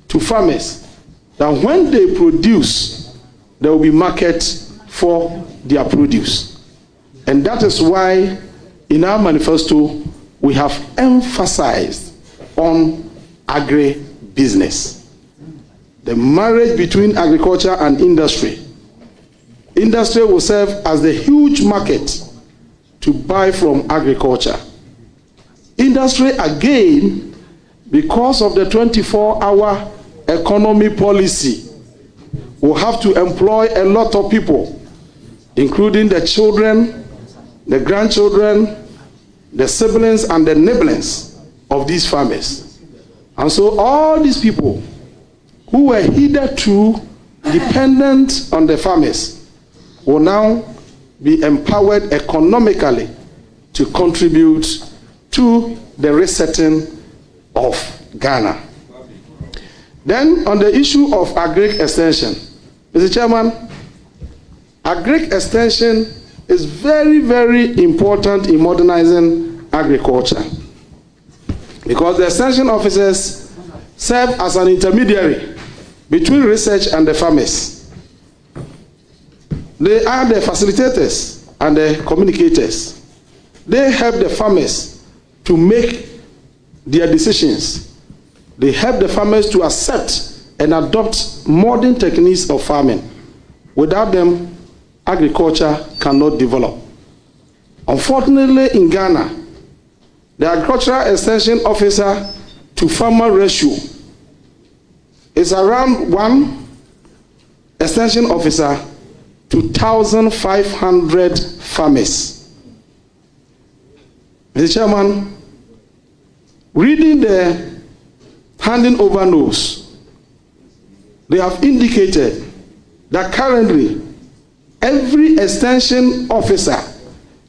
to farmers that when they produce, there will be market for their produce. And that is why in our manifesto, we have emphasized on agri-business. The marriage between agriculture and industry. Industry will serve as the huge market to buy from agriculture. Industry, again, because of the 24-hour economy policy, will have to employ a lot of people, including the children, the grandchildren, the siblings, and the nibblings of these farmers. And so all these people who were hitherto dependent on the farmers will now be empowered economically to contribute to the resetting of Ghana. Then on the issue of agric extension, Mr. Chairman, agric extension is very, very important in modernizing agriculture, because the extension officers serve as an intermediary between research and the farmers. They are the facilitators and the communicators. They help the farmers to make their decisions. They help the farmers to accept and adopt modern techniques of farming. Without them, agriculture cannot develop. Unfortunately, in Ghana, the agricultural extension officer to farmer ratio is around 1 extension officer to 1,500 farmers. Mr. Chairman, reading the handing over notes, they have indicated that currently every extension officer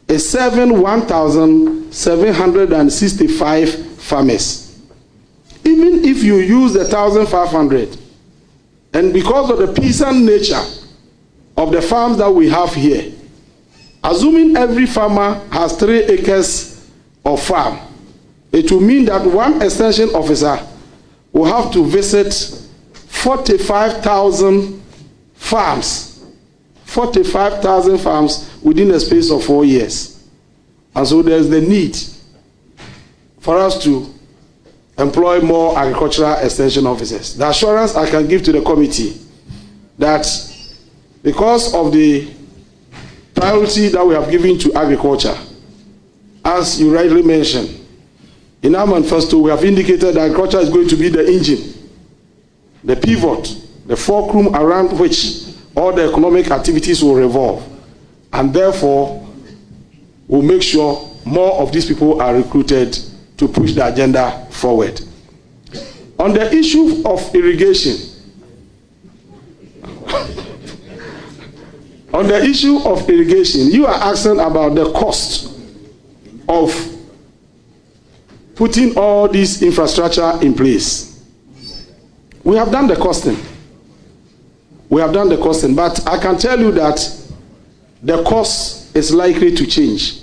is serving 1,765 farmers. Even if you use the 1,500, and because of the peasant nature of the farms that we have here, assuming every farmer has 3 acres of farm, it will mean that one extension officer will have to visit 45,000 farms, 45,000 farms within a space of 4 years. And so there's the need for us to employ more agricultural extension officers. The assurance I can give to the committee that because of the priority that we have given to agriculture, as you rightly mentioned, in our manifesto we have indicated that agriculture is going to be the engine, the pivot, the fulcrum around which all the economic activities will revolve. And therefore, we'll make sure more of these people are recruited to push the agenda forward. On the issue of irrigation, you are asking about the cost of putting all this infrastructure in place. We have done the costing. But I can tell you that the cost is likely to change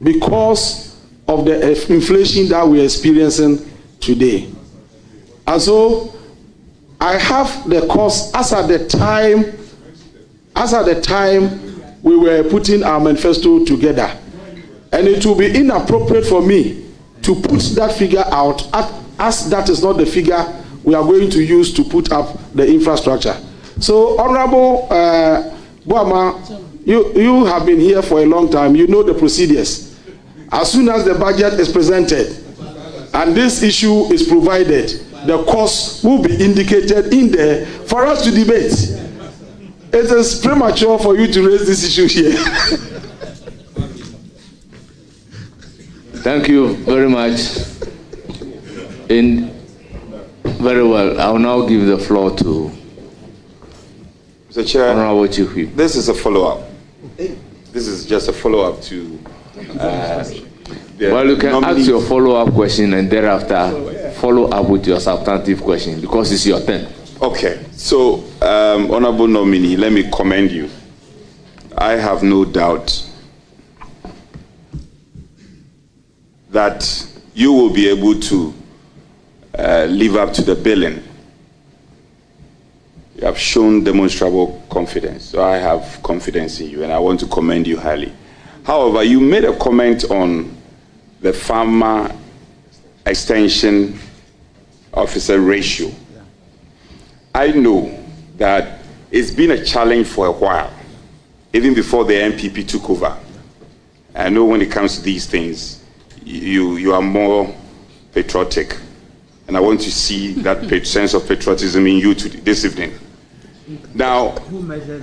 because of the inflation that we are experiencing today. And so I have the cost as at the time we were putting our manifesto together. And it will be inappropriate for me to put that figure out as that is not the figure we are going to use to put up the infrastructure. So, Honorable Boama, you have been here for a long time. You know the procedures. As soon as the budget is presented and this issue is provided, the cost will be indicated in there for us to debate. It is premature for you to raise this issue here. Thank you very much. Very well. I will now give the floor to Mr. Chair. Honorable Chief Whip. This is a follow-up. This is just a follow-up to well, you can ask your follow-up question and thereafter follow up with your substantive question because it's your turn. Okay. So, Honorable Nominee, let me commend you. I have no doubt that you will be able to live up to the billing You have shown demonstrable confidence. So I have confidence in you, and I want to commend you highly. However, you made a comment on the farmer extension officer ratio. I know that it's been a challenge for a while, even before the NPP took over. I know when it comes to these things, you are more patriotic, and I want to see that sense of patriotism in you this evening. Now,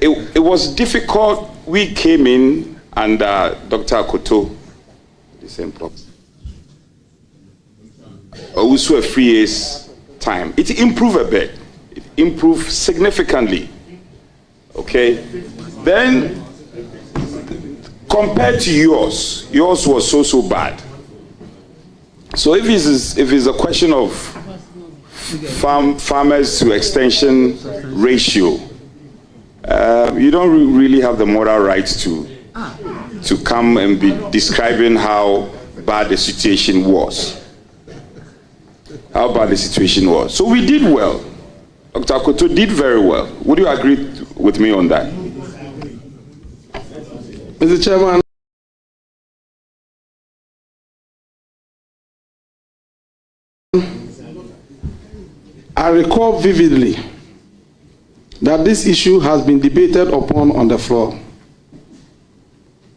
it was difficult. We came in under Dr. Akoto, the same problem. Also a 3 years time. It improved a bit. It improved significantly. Okay? Then, compared to yours was so bad. So if it's a question of farmers to extension ratio, you don't really have the moral right to come and be describing how bad the situation was. So we did well. Dr. Akoto did very well. Would you agree with me on that? Mr. Chairman, I recall vividly that this issue has been debated upon on the floor.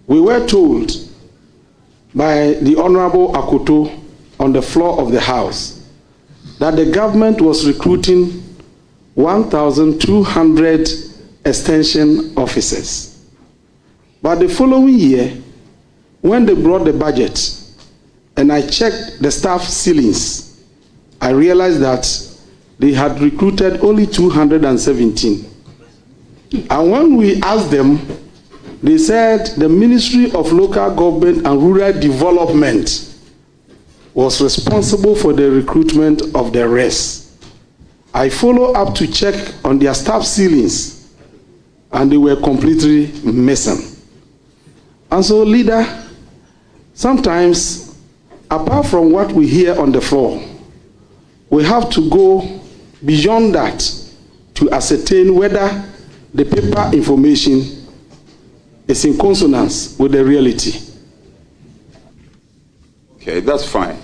We were told by the Honorable Akoto on the floor of the House that the government was recruiting 1,200 extension officers. But the following year, when they brought the budget and I checked the staff ceilings, I realized that they had recruited only 217. And when we asked them, they said the Ministry of Local Government and Rural Development was responsible for the recruitment of the rest. I followed up to check on their staff ceilings, and they were completely missing. And so, leader, sometimes, apart from what we hear on the floor, we have to go beyond that to ascertain whether the paper information is in consonance with the reality. Okay, that's fine.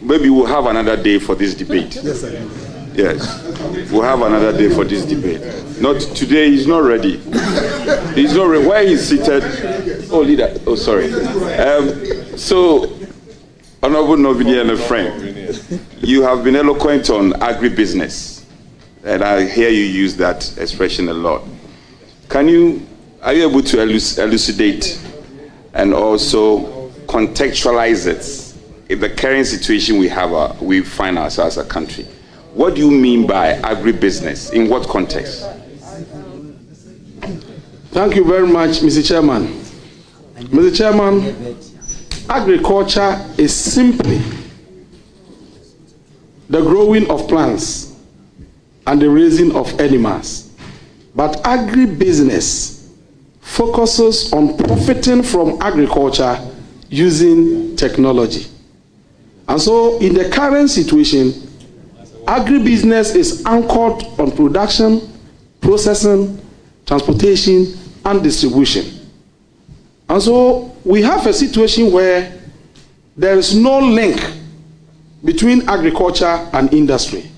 Maybe we'll have another day for this debate. Yes, sir. Yes, we'll have another day for this debate. Not today. He's not ready. He's not ready. Where he's seated? Oh, leader. Oh, sorry. So, Honorable Nobini and a friend, you have been eloquent on agribusiness, and I hear you use that expression a lot. Are you able to elucidate and also contextualize it in the current situation we find ourselves as a country? What do you mean by agribusiness? In what context? Thank you very much, Mr. Chairman. Mr. Chairman, agriculture is simply the growing of plants and the raising of animals. But agribusiness focuses on profiting from agriculture using technology. And so in the current situation, agribusiness is anchored on production, processing, transportation, and distribution. And so we have a situation where there is no link between agriculture and industry.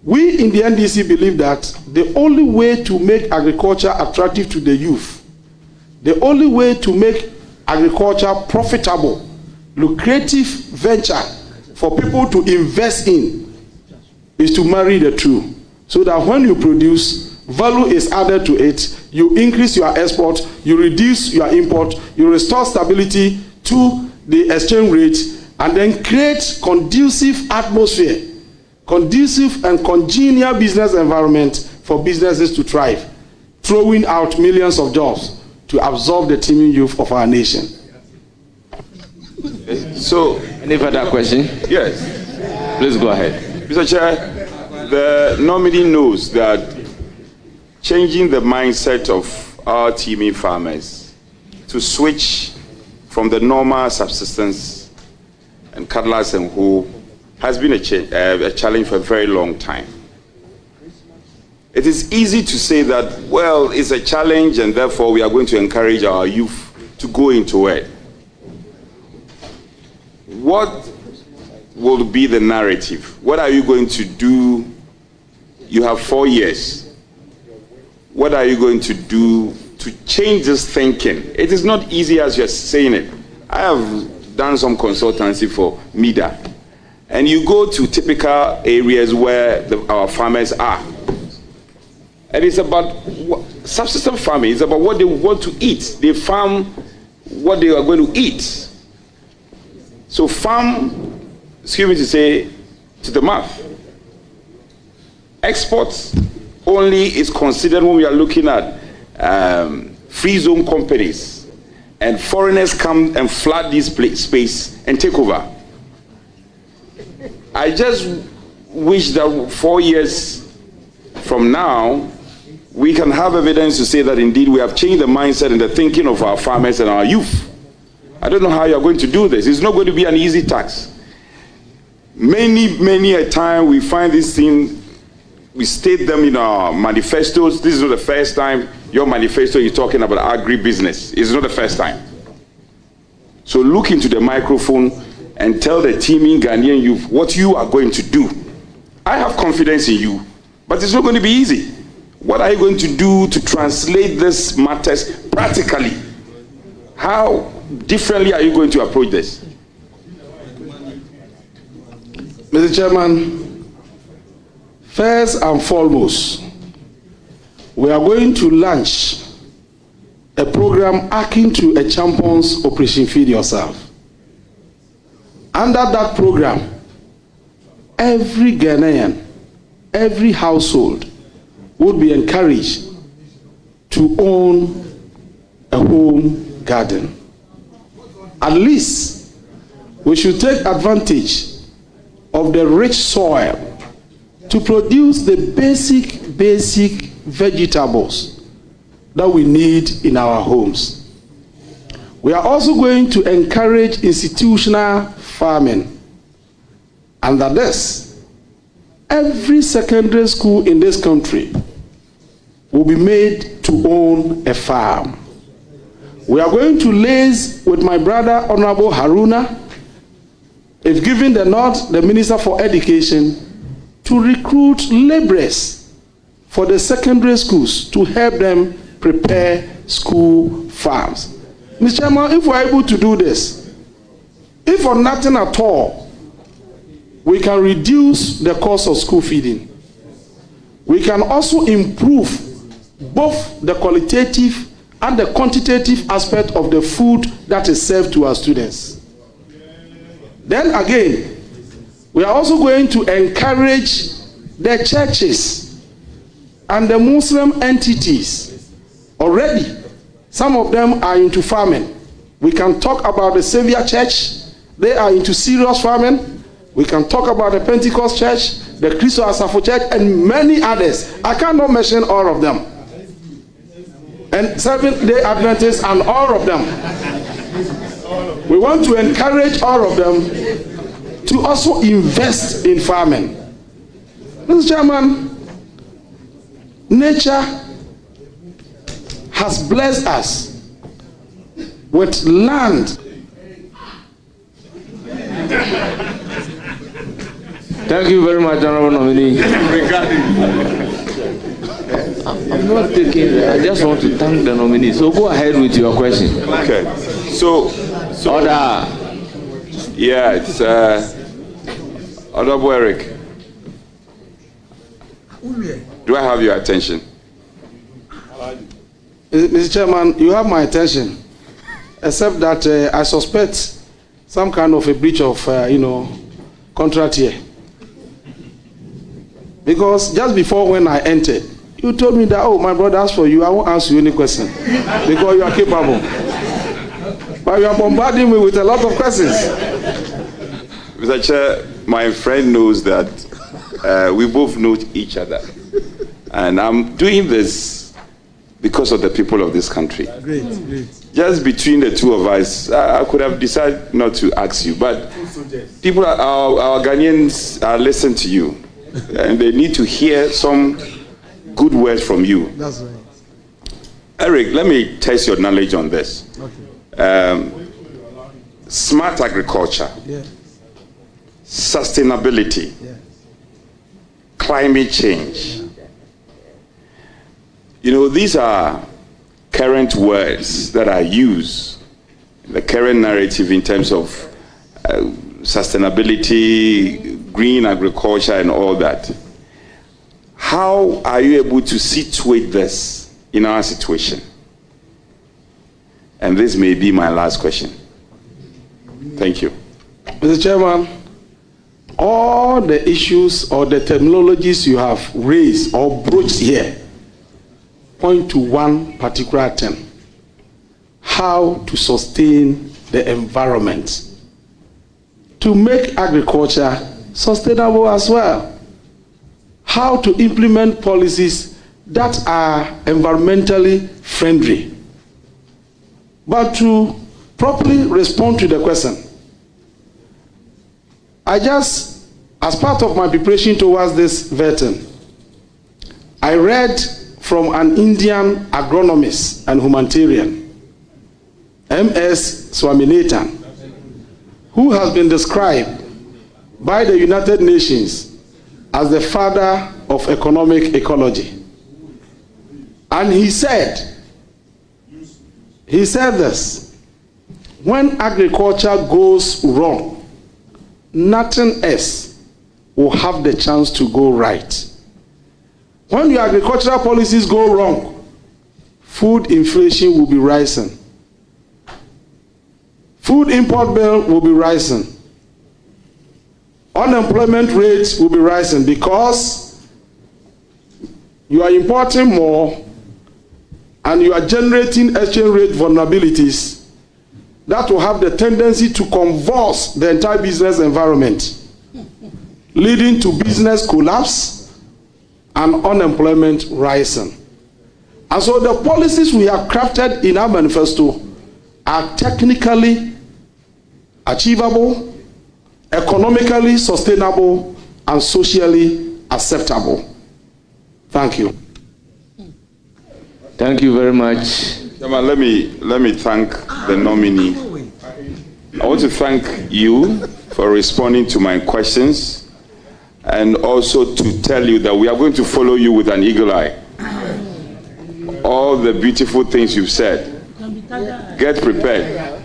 We in the NDC believe that the only way to make agriculture attractive to the youth, the only way to make agriculture profitable, lucrative venture for people to invest in is to marry the two, so that when you produce, value is added to it, you increase your export, you reduce your import, you restore stability to the exchange rate, and then create conducive atmosphere, conducive and congenial business environment for businesses to thrive, throwing out millions of jobs to absorb the teeming youth of our nation. So, any further question? Yes. Please go ahead. Mr. Chair, the nominee knows that changing the mindset of our teeming farmers to switch from the normal subsistence and cutlass and hoe has been a challenge for a very long time. It is easy to say that, well, it's a challenge and therefore we are going to encourage our youth to go into it. What will be the narrative? What are you going to do? You have 4 years. What are you going to do to change this thinking? It is not easy as you're saying it. I have done some consultancy for MEDA, and you go to typical areas where our farmers are. And it's about subsistence farming. It's about what they want to eat. They farm what they are going to eat. So farm, excuse me to say, to the mouth. Exports only is considered when we are looking at free zone companies, and foreigners come and flood this space and take over. I just wish that 4 years from now, we can have evidence to say that indeed we have changed the mindset and the thinking of our farmers and our youth. I don't know how you're going to do this. It's not going to be an easy task. Many a time we find this thing, we state them in our manifestos. This is not the first time your manifesto is talking about agribusiness. It's not the first time. So look into the microphone and tell the teeming Ghanaian youth what you are going to do. I have confidence in you, but it's not going to be easy. What are you going to do to translate these matters practically? How differently are you going to approach this? Mr. Chairman, first and foremost, we are going to launch a program akin to a champion's Operation Feed Yourself. Under that program, every Ghanaian, every household would be encouraged to own a home garden. At least we should take advantage of the rich soil to produce the basic vegetables that we need in our homes. We are also going to encourage institutional farming. Under this, every secondary school in this country will be made to own a farm. We are going to liaise with my brother, Honorable Haruna, if given the nod, the Minister for Education, to recruit laborers for the secondary schools to help them prepare school farms. Mr. Chairman, if we are able to do this, if for nothing at all, we can reduce the cost of school feeding. We can also improve both the qualitative and the quantitative aspect of the food that is served to our students. Then again, we are also going to encourage the churches and the Muslim entities. Already, some of them are into farming. We can talk about the Savior Church. They are into serious farming. We can talk about the Pentecost Church, the Christo Asafo Church, and many others. I cannot mention all of them. And Seventh-day Adventists and all of them. We want to encourage all of them to also invest in farming. Mr. Chairman, nature has blessed us with land. Thank you very much, Honorable Nominee. I'm not taking it. I just want to thank the nominee. So go ahead with your question. Okay. So Order. Yeah, it's Honorable Eric. Do I have your attention? Mr. Chairman, you have my attention, except that I suspect some kind of a breach of, contract here. Because just before when I entered, you told me that, oh, my brother asked for you, I won't ask you any question because you are capable. But you are bombarding me with a lot of questions. Mr. Chair, my friend knows that we both know each other. And I'm doing this because of the people of this country. Great. Just between the two of us, I could have decided not to ask you. But people, our Ghanaians are listening to you. And they need to hear some good words from you. That's right. Eric, let me test your knowledge on this. Okay. Smart agriculture, Yeah. sustainability, Yeah. climate change. You know, these are current words that are used in the current narrative in terms of sustainability, green agriculture, and all that. How are you able to situate this in our situation? And this may be my last question. Thank you. Mr. Chairman, all the issues or the terminologies you have raised or broached here point to one particular thing: how to sustain the environment, to make agriculture sustainable as well, how to implement policies that are environmentally friendly. But to properly respond to the question, I just, as part of my preparation towards this vetting, I read from an Indian agronomist and humanitarian, M.S. Swaminathan, who has been described by the United Nations as the father of economic ecology. And he said this: when agriculture goes wrong, nothing else will have the chance to go right. When your agricultural policies go wrong, food inflation will be rising. Food import bill will be rising. Unemployment rates will be rising because you are importing more and you are generating exchange rate vulnerabilities that will have the tendency to convulse the entire business environment, leading to business collapse and unemployment rising. And so the policies we have crafted in our manifesto are technically achievable, economically sustainable, and socially acceptable. Thank you. Thank you very much. Let me thank the nominee. I want to thank you for responding to my questions, and also to tell you that we are going to follow you with an eagle eye. All the beautiful things you've said, get prepared.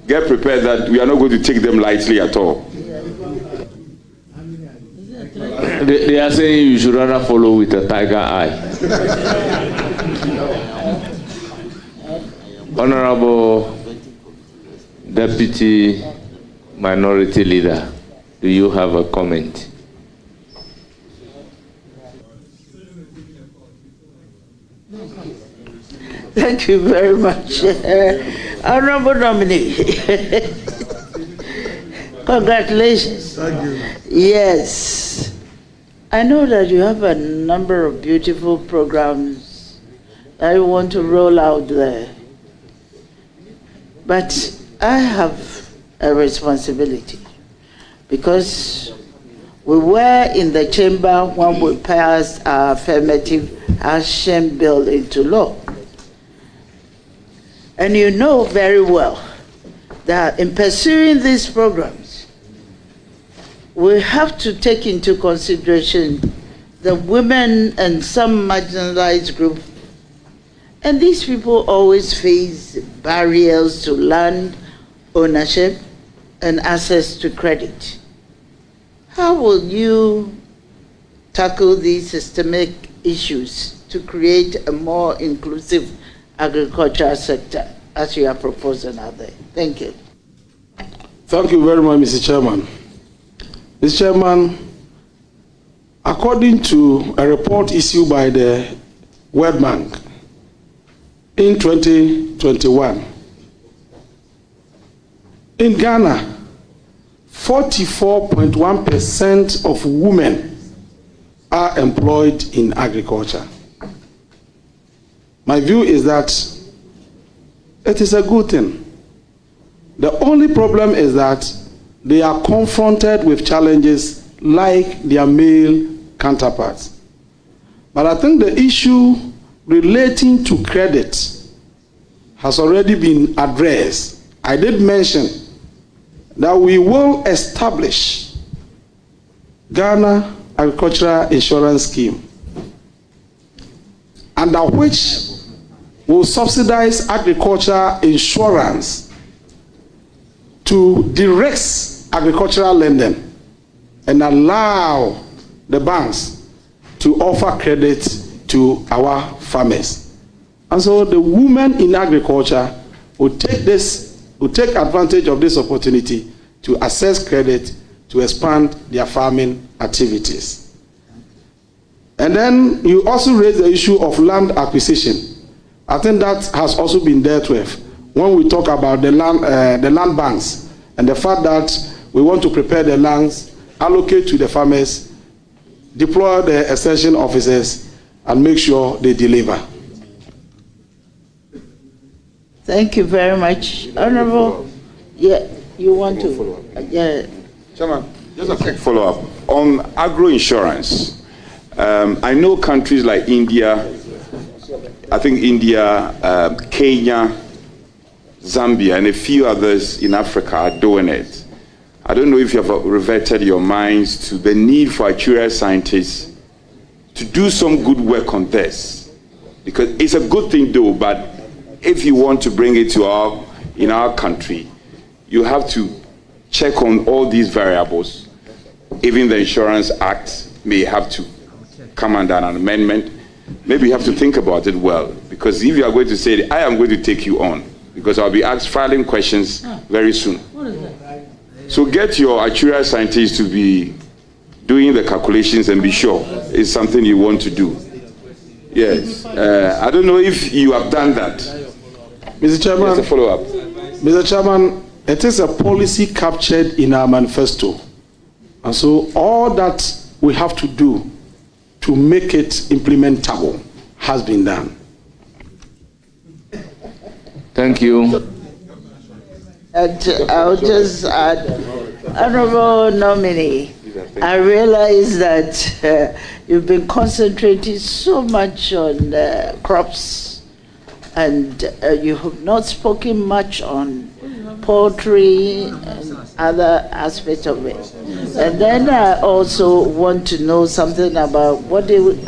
Get prepared that we are not going to take them lightly at all. They are saying you should rather follow with a tiger eye. Honorable Deputy Minority Leader, do you have a comment? Thank you very much. Honorable nominee. Congratulations. Thank you. Yes. I know that you have a number of beautiful programs that you want to roll out there. But I have a responsibility because we were in the chamber when we passed our affirmative action bill into law. And you know very well that in pursuing these programs, we have to take into consideration the women and some marginalized groups. And these people always face barriers to land ownership and access to credit. How will you tackle these systemic issues to create a more inclusive agricultural sector as you are proposing out there? Thank you. Thank you very much, Mr. Chairman. Mr. Chairman, according to a report issued by the World Bank in 2021, in Ghana, 44.1% of women are employed in agriculture. My view is that it is a good thing. The only problem is that they are confronted with challenges like their male counterparts. But I think the issue relating to credit has already been addressed. I did mention that we will establish Ghana Agricultural Insurance Scheme, under which will subsidize agricultural insurance to direct agricultural lending and allow the banks to offer credit to our farmers. And so the women in agriculture will take advantage of this opportunity to access credit to expand their farming activities. And then you also raise the issue of land acquisition. I think that has also been dealt with when we talk about the land banks and the fact that we want to prepare the lands, allocate to the farmers, deploy the extension officers, and make sure they deliver. Thank you very much. Honorable, yeah, you want to? Yeah. Chairman, just a quick follow-up. On agro-insurance, I know countries like India, I think India, Kenya, Zambia, and a few others in Africa are doing it. I don't know if you have reverted your minds to the need for actuarial scientists to do some good work on this. Because it's a good thing though, but if you want to bring it to in our country, you have to check on all these variables. Even the Insurance Act may have to come under an amendment. Maybe you have to think about it well, because if you are going to say, I am going to take you on, because I'll be filing questions very soon. So get your actuarial scientists to be doing the calculations and be sure it's something you want to do. Yes. I don't know if you have done that. Mr. Chairman, yes, a follow-up. Mr. Chairman, it is a policy captured in our manifesto. And so all that we have to do to make it implementable has been done. Thank you. And I'll just add, Honorable Nominee, I realize that you've been concentrating so much on crops, and you have not spoken much on poultry and other aspects of it. And then I also want to know something about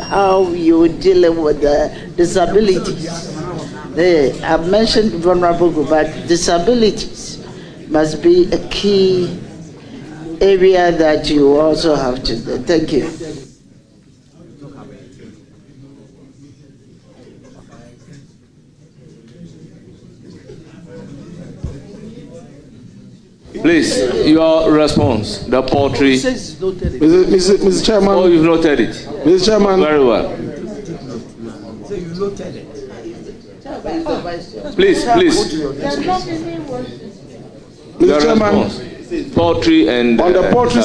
how you're dealing with the disabilities. I've mentioned vulnerable group, but disabilities must be a key area that you also have to do. Thank you. Please, your response, the poultry. Mr. Chairman. Oh, you've noted it. Mr. Chairman. Very well. So you noted it. Please. Mr. Chairman, poultry and on the poultry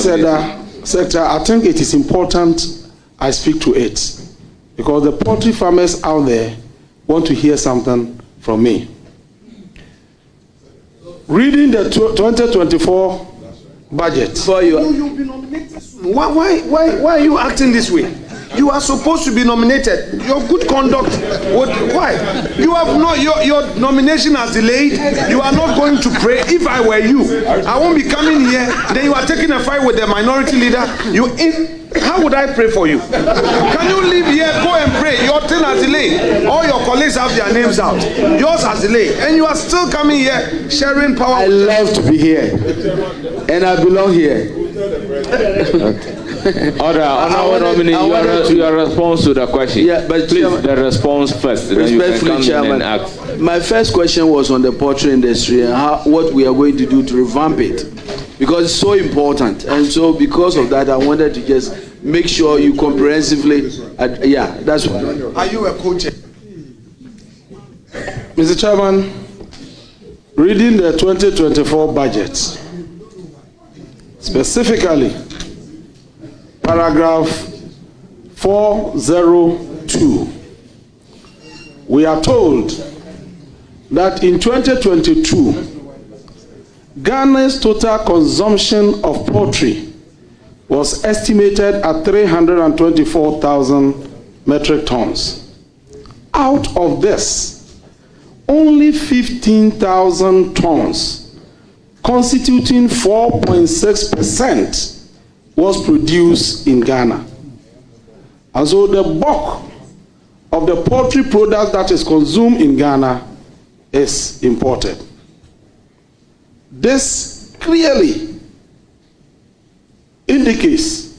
sector, I think it is important I speak to it, because the poultry farmers out there want to hear something from me. Reading the 2024 budget. You'll be nominated soon. Why are you acting this way? You are supposed to be nominated. Your good conduct. Why? You have not. Your nomination has delayed. You are not going to pray. If I were you, I won't be coming here. Then you are taking a fight with the minority leader. How would I pray for you? Can you leave here, go and pray? Your thing has delayed. All your colleagues have their names out. Yours has delayed. And you are still coming here, sharing power. I love to be here. And I belong here. Honorable Nominee, your response to the question. Yeah, but please, Chairman, the response first. Then you can come Chairman, in and ask. my first question was on the poultry industry and what we are going to do to revamp it, because it's so important. And so because of that, I wanted to just make sure you comprehensively, that's what. Are you a coach? Mr. Chairman, reading the 2024 budget, specifically paragraph 402, we are told that in 2022, Ghana's total consumption of poultry was estimated at 324,000 metric tons. Out of this, only 15,000 tons, constituting 4.6%, was produced in Ghana. And so the bulk of the poultry product that is consumed in Ghana is imported. This clearly indicates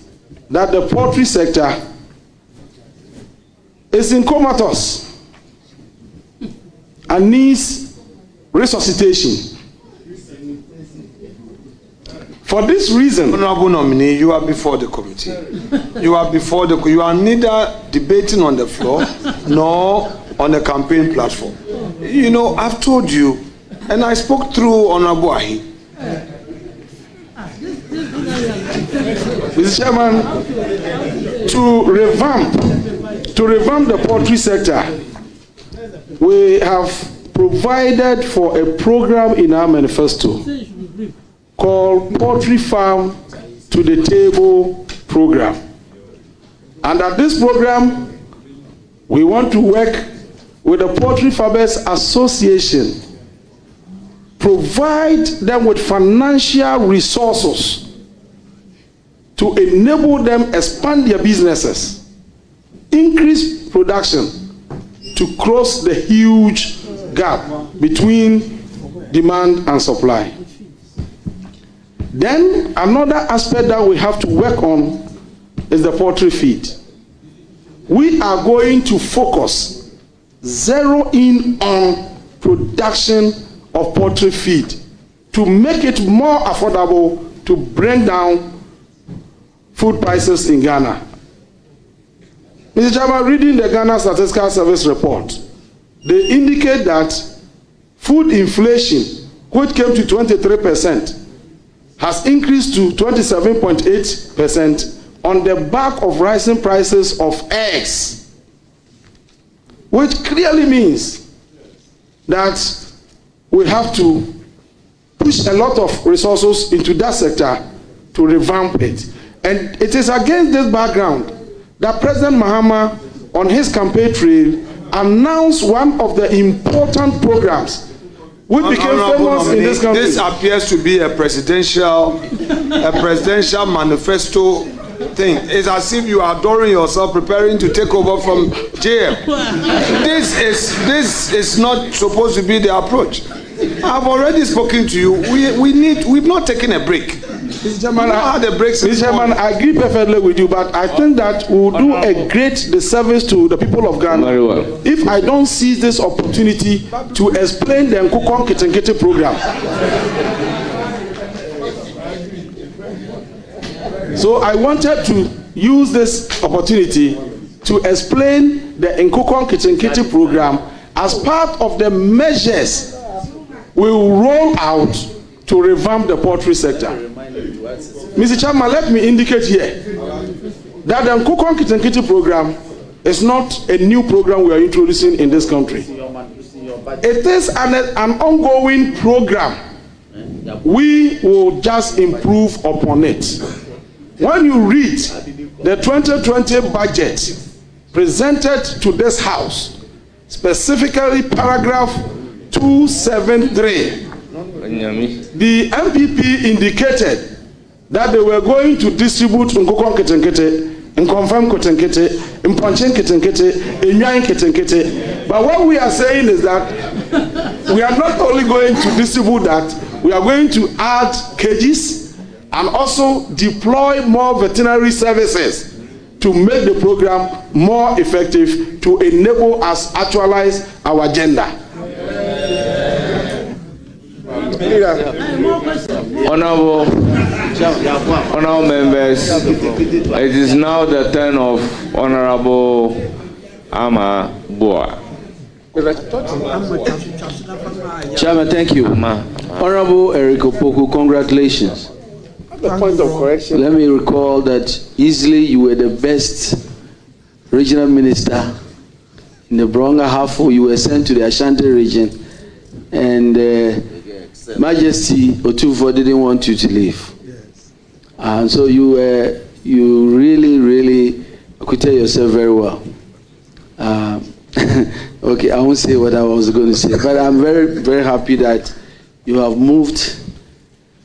that the poultry sector is in comatose and needs resuscitation. For this reason, Honorable nominee, you are before the committee. You are neither debating on the floor nor on the campaign platform. You know, I've told you, and I spoke through Honorable Ahi. Mr. Chairman, to revamp the poultry sector, we have provided for a program in our manifesto called Poultry Farm to the Table Program. And at this program, we want to work with the Poultry Farmers Association, provide them with financial resources to enable them expand their businesses, increase production to cross the huge gap between demand and supply. Then another aspect that we have to work on is the poultry feed. We are going to focus, zero in on production of poultry feed to make it more affordable to bring down food prices in Ghana. Mr. Chairman, reading the Ghana Statistical Service report, they indicate that food inflation, which came to 23%, has increased to 27.8% on the back of rising prices of eggs, which clearly means that we have to push a lot of resources into that sector to revamp it. And it is against this background that President Mahama, on his campaign trail, announced one of the important programs which became famous in this country. This appears to be a presidential manifesto thing. It's as if you are adoring yourself, preparing to take over from jail. This is not supposed to be the approach. I've already spoken to you. We've not taken a break. Mr. Chairman, I agree perfectly with you, but I think that we will do a great disservice to the people of Ghana if I don't seize this opportunity to explain the Nkukon Kitenkete program. So I wanted to use this opportunity to explain the Nkukon Kitenkete program as part of the measures we will roll out to revamp the poultry sector. Mr. Chairman, let me indicate here that the Nkukon Kitenkete program is not a new program we are introducing in this country. It is an ongoing program. We will just improve upon it. When you read the 2020 budget presented to this House, specifically paragraph 273, the MPP indicated that they were going to distribute Nkukon Kitenkete, Nkonfam Kitenkete, Mponchen Kitenkete, Enyan Kitenkete. But what we are saying is that we are not only going to distribute that, we are going to add cages and also deploy more veterinary services to make the program more effective to enable us actualize our agenda. Honorable members, it is now the turn of Honorable Ama Boa. Chairman, thank you. Honorable Eric Opoku, congratulations. Point of correction. Let me recall that easily you were the best regional minister in the Bronga Hafo. You were sent to the Ashanti region, and Majesty Otufo didn't want you to leave. And so you really acquitted yourself very well. Okay, I won't say what I was going to say, but I'm very, very happy that you have moved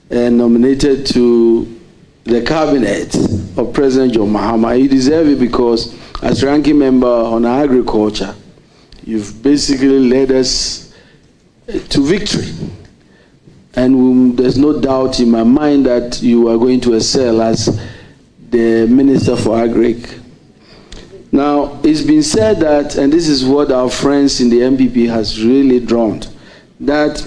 and nominated to the cabinet of President John Mahama. You deserve it because as ranking member on agriculture, you've basically led us to victory. And there's no doubt in my mind that you are going to excel as the Minister for Agric. Now, it's been said that, and this is what our friends in the MPP has really drawn, that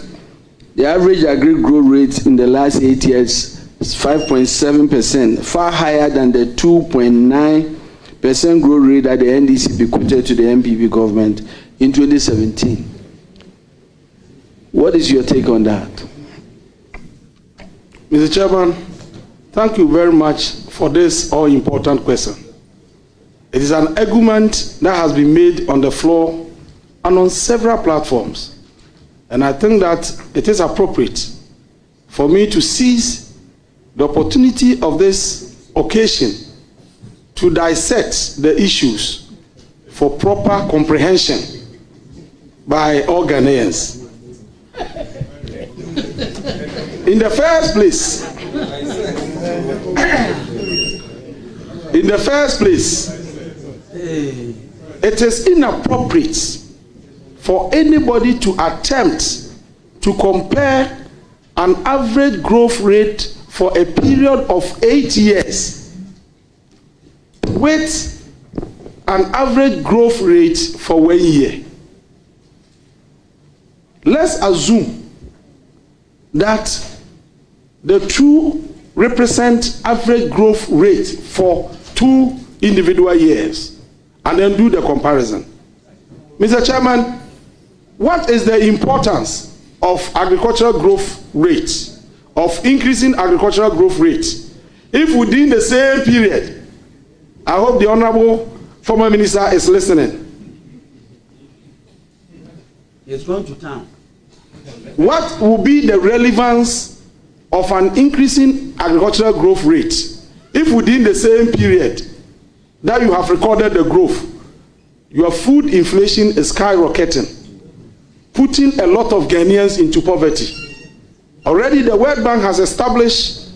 the average agri growth rate in the last 8 years is 5.7%, far higher than the 2.9% growth rate that the NDC bequeathed to the MPP government in 2017. What is your take on that? Mr. Chairman, thank you very much for this all-important question. It is an argument that has been made on the floor and on several platforms. And I think that it is appropriate for me to seize the opportunity of this occasion to dissect the issues for proper comprehension by all Ghanaians. In the first place, it is inappropriate for anybody to attempt to compare an average growth rate for a period of 8 years with an average growth rate for 1 year. Let's assume that the two represent average growth rate for 2 individual years, and then do the comparison. Mr. Chairman, what is the importance of agricultural growth rate, of increasing agricultural growth rate, if within the same period, I hope the Honorable Former Minister is listening. He's going to town. What will be the relevance of an increasing agricultural growth rate if within the same period that you have recorded the growth, your food inflation is skyrocketing, putting a lot of Ghanaians into poverty? Already the World Bank has established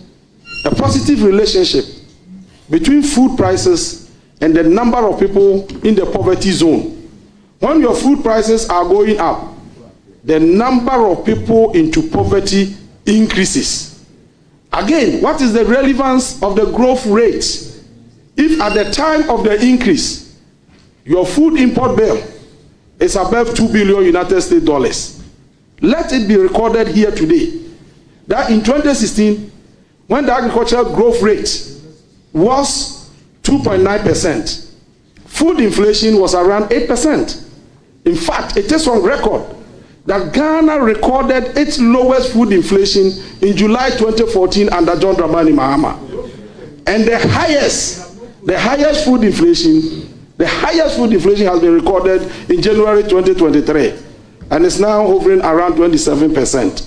a positive relationship between food prices and the number of people in the poverty zone. When your food prices are going up, the number of people into poverty increases. Again, what is the relevance of the growth rate if at the time of the increase, your food import bill is above $2 billion United States dollars? Let it be recorded here today that in 2016, when the agricultural growth rate was 2.9%, food inflation was around 8%. In fact, it is on record that Ghana recorded its lowest food inflation in July 2014 under John Dramani Mahama. And the highest food inflation has been recorded in January 2023, and is now hovering around 27%.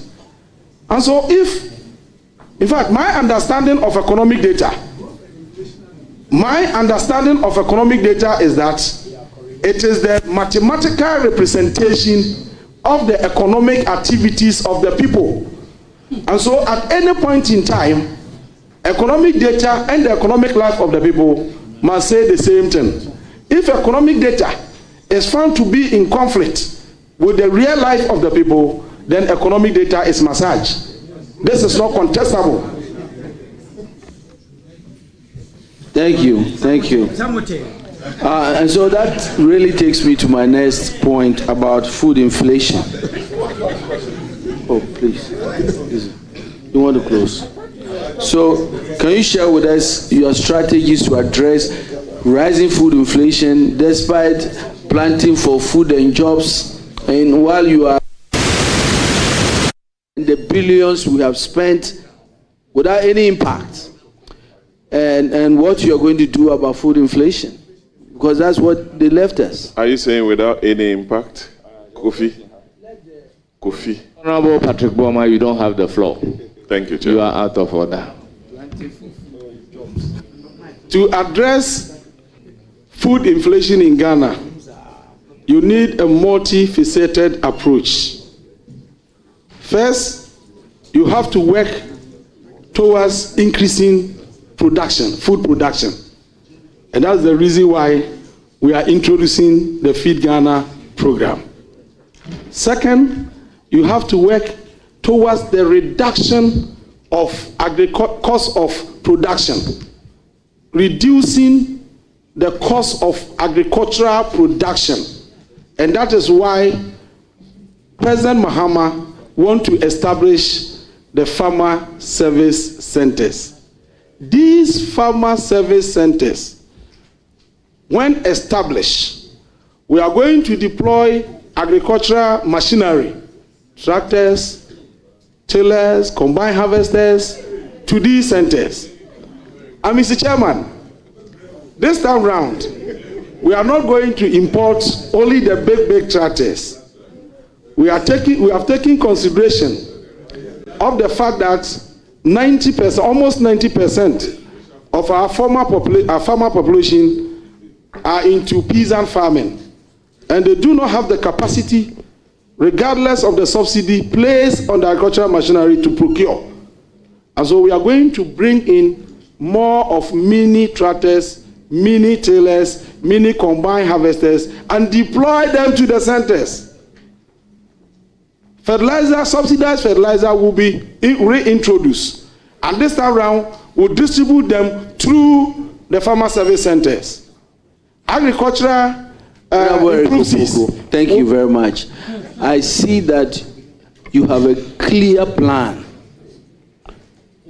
And so in fact, my understanding of economic data is that it is the mathematical representation of the economic activities of the people. And so at any point in time, economic data and the economic life of the people must say the same thing. If economic data is found to be in conflict with the real life of the people, then economic data is massaged. This is not contestable. Thank you. And so that really takes me to my next point about food inflation. Oh, please. You want to close? So, can you share with us your strategies to address rising food inflation despite planting for food and jobs, and while you are in the billions we have spent without any impact, and what you are going to do about food inflation? Because that's what they left us. Are you saying without any impact? Kofi. Honorable Patrick Boma, you don't have the floor. Thank you, Chair. You are out of order. To address food inflation in Ghana, you need a multifaceted approach. First, you have to work towards increasing production, food production. And that's the reason why we are introducing the Feed Ghana program. Second, you have to work towards the reduction of cost of production, reducing the cost of agricultural production. And that is why President Mahama wants to establish the farmer service centers. These farmer service centers, when established, we are going to deploy agricultural machinery, tractors, tillers, combine harvesters to these centers. And Mr. Chairman, this time round, we are not going to import only the big tractors. We have taken consideration of the fact that 90%, almost 90% of our farmer population are into peasant farming, and they do not have the capacity, regardless of the subsidy placed on the agricultural machinery, to procure. And so we are going to bring in more of mini tractors, mini tillers, mini combine harvesters, and deploy them to the centers. Fertilizer, subsidized fertilizer will be reintroduced. And this time around, we'll distribute them through the farmer service centers. Agricultural Thank you very much. I see that you have a clear plan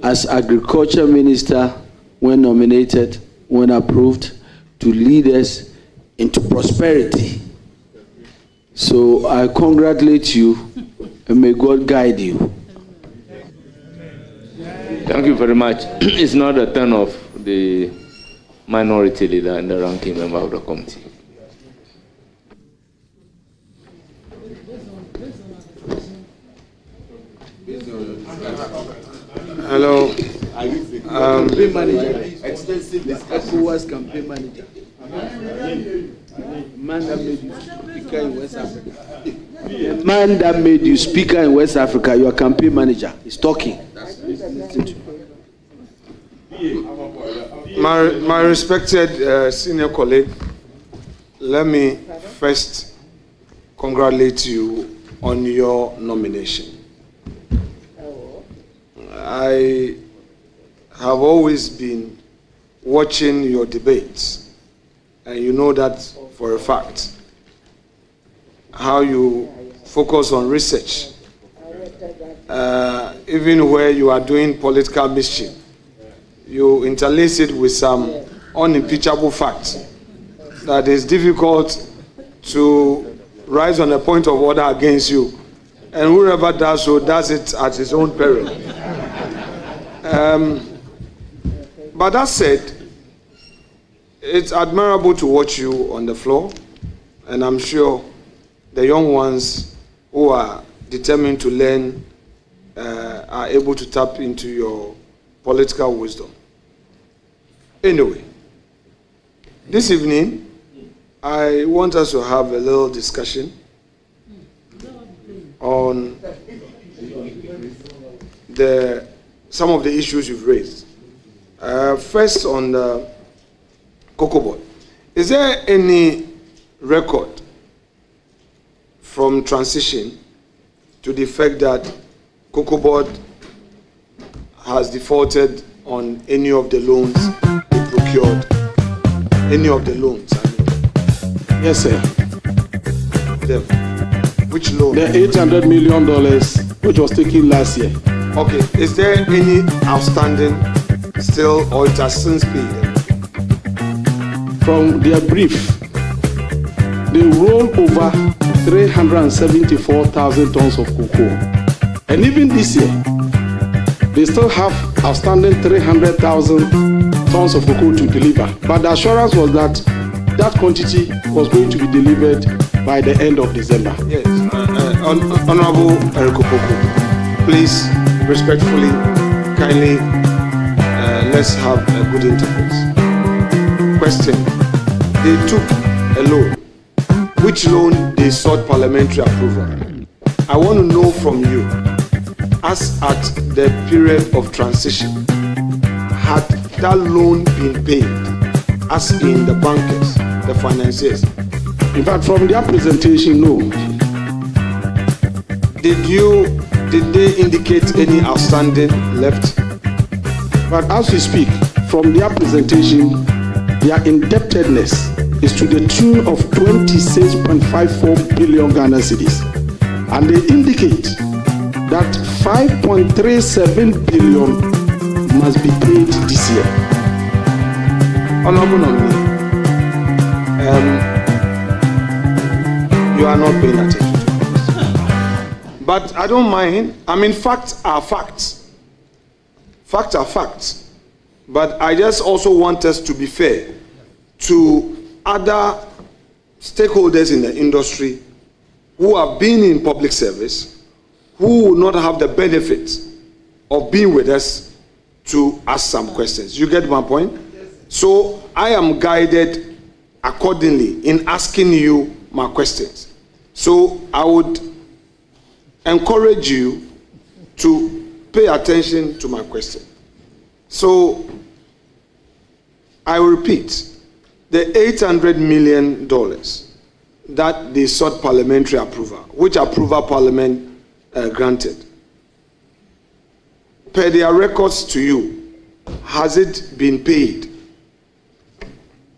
as Agriculture Minister when nominated, when approved, to lead us into prosperity. So I congratulate you and may God guide you. Thank you very much. It's not the turn of the minority leader and the ranking member of the committee. Hello. Campaign manager. Extensively. ECOWAS campaign manager. Man that made you speaker in West Africa. The man that made you speaker in West Africa, your campaign manager, is talking. My respected senior colleague, let me first congratulate you on your nomination. I have always been watching your debates, and you know that for a fact, how you focus on research, even where you are doing political mischief, you interlace it with some unimpeachable facts that is difficult to rise on a point of order against you, and whoever does so does it at his own peril. But that said, it's admirable to watch you on the floor, and I'm sure the young ones who are determined to learn are able to tap into your political wisdom. Anyway, this evening, I want us to have a little discussion on some of the issues you've raised. First, on the cocoa board. Is there any record from transition to the fact that cocoa board has defaulted on any of the loans it procured? Any of the loans, I mean. Yes, sir. Which loan? The $800 million which was taken last year. Okay, is there any outstanding still, or it has since paid? From their brief, they rolled over 374,000 tons of cocoa. And even this year, they still have outstanding 300,000 tons of cocoa to deliver. But the assurance was that that quantity was going to be delivered by the end of December. Yes. Honorable Eriko Poku, please, respectfully, kindly, let's have a good intercourse. Question. They took a loan which loan they sought parliamentary approval. I want to know from you, as at the period of transition, had that loan been paid, as in the bankers, the financiers? In fact, from their presentation, no. Did they indicate any outstanding left? But as we speak, from their presentation, their indebtedness is to the tune of 26.54 billion Ghana cedis. And they indicate that 5.37 billion must be paid this year. Honorable nominee, you are not paying attention to this. But I don't mind. I mean, facts are facts. Facts are facts. But I just also want us to be fair to other stakeholders in the industry who have been in public service, who will not have the benefit of being with us to ask some questions. You get my point? So I am guided accordingly in asking you my questions. So I would encourage you to pay attention to my question. So I repeat, the $800 million that they sought parliamentary approval, which approval Parliament granted, per their records to you, has it been paid?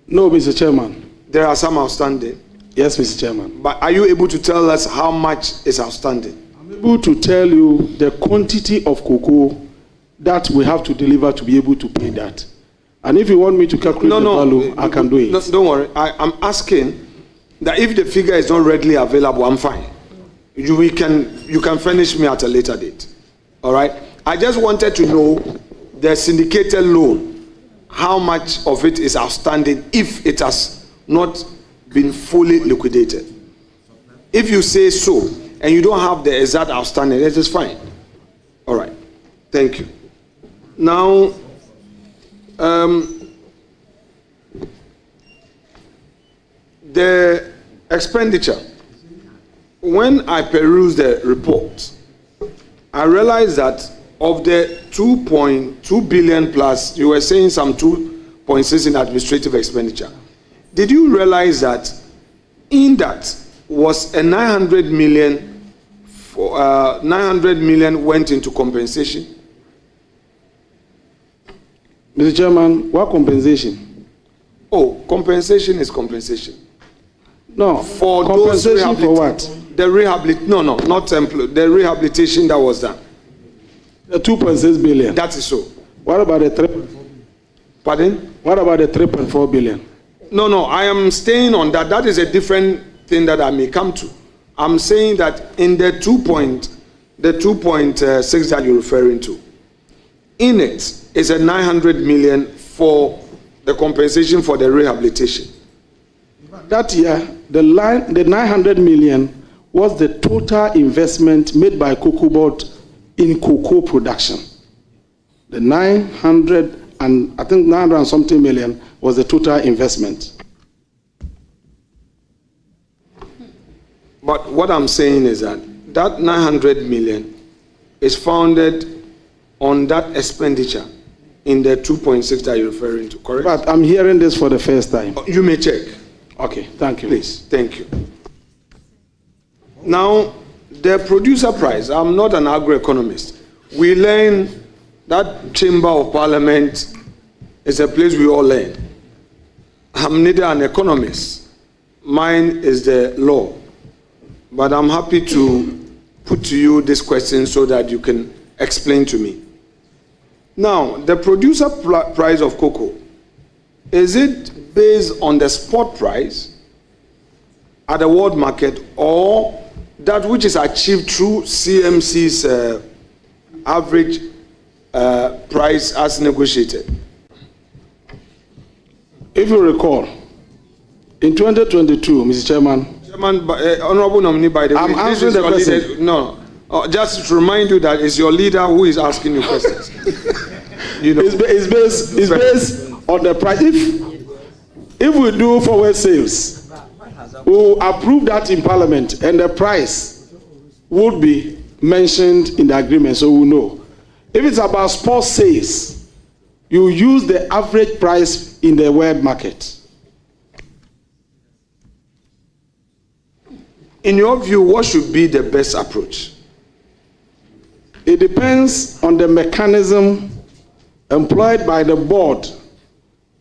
No, Mr. Chairman. There are some outstanding. Yes, Mr. Chairman. But are you able to tell us how much is outstanding? I'm able to tell you the quantity of cocoa that we have to deliver to be able to pay that. And if you want me to calculate the value, I can do it. No, don't worry. I'm asking that if the figure is not readily available, I'm fine. You can furnish me at a later date. All right? I just wanted to know the syndicated loan, how much of it is outstanding if it has not been fully liquidated. If you say so, and you don't have the exact outstanding, that is fine. All right. Thank you. Now, the expenditure, when I perused the report, I realized that of the 2.2 billion plus, you were saying some 2.6 in administrative expenditure. Did you realize that in that was a 900 million, 900 million went into compensation? Mr. Chairman, what compensation? Oh, compensation is compensation. No, for compensation those for what? The rehabilitation that was done. The 2.6 billion. That is so. What about the 3.4? Pardon? What about the 3.4 billion? No, I am staying on that. That is a different thing that I may come to. I'm saying that in the 2.6 that you're referring to, in it is a 900 million for the compensation for the rehabilitation. That year, the 900 million was the total investment made by Cocoa Board in cocoa production. The 900 and something million was the total investment. But what I'm saying is that 900 million is founded on that expenditure in the 2.6 that you're referring to, correct? But I'm hearing this for the first time. You may check. Okay, thank you. Please, thank you. Now, the producer price, I'm not an agroeconomist. We learn that Chamber of Parliament is a place we all learn. I'm neither an economist. Mine is the law. But I'm happy to put to you this question so that you can explain to me. Now, the producer price of cocoa, is it based on the spot price at the world market or that which is achieved through CMC's average price as negotiated? If you recall, in 2022, Mr. Chairman, Honorable nominee, by the way, I'm answering the question. No, just to remind you that it's your leader who is asking you questions. You know. It's based on the price. If we do forward sales, we will approve that in Parliament, and the price would be mentioned in the agreement, so we know. If it's about spot sales, you use the average price in the world market. In your view, what should be the best approach? It depends on the mechanism employed by the board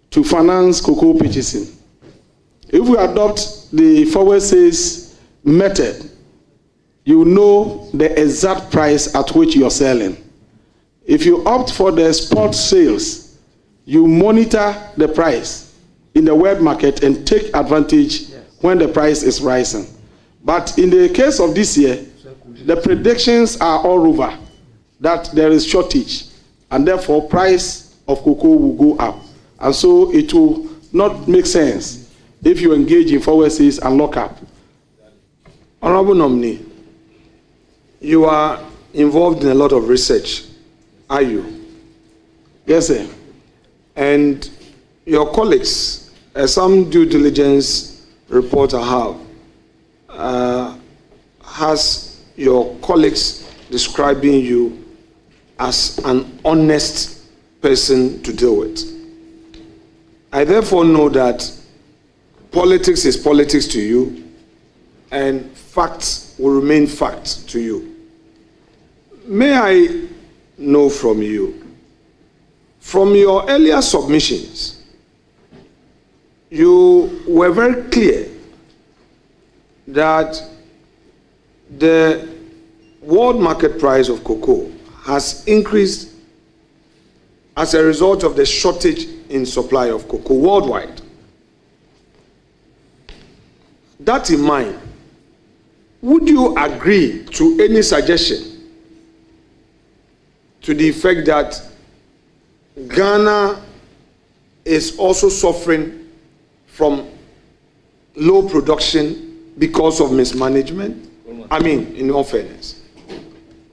to finance cocoa purchasing. If we adopt the forward sales method, you know the exact price at which you're selling. If you opt for the spot sales, you monitor the price in the world market and take advantage when the price is rising. But in the case of this year, the predictions are all over that there is shortage, and therefore price of cocoa will go up. And so it will not make sense if you engage in forward sales and lock up. Honorable nominee, you are involved in a lot of research, are you? Yes, sir. And your colleagues, some due diligence report I have, has your colleagues describing you as an honest person to deal with. I therefore know that politics is politics to you, and facts will remain facts to you. May I know from you, from your earlier submissions, you were very clear that the world market price of cocoa has increased as a result of the shortage in supply of cocoa worldwide. That in mind, would you agree to any suggestion to the effect that Ghana is also suffering from low production because of mismanagement? I mean, in all fairness.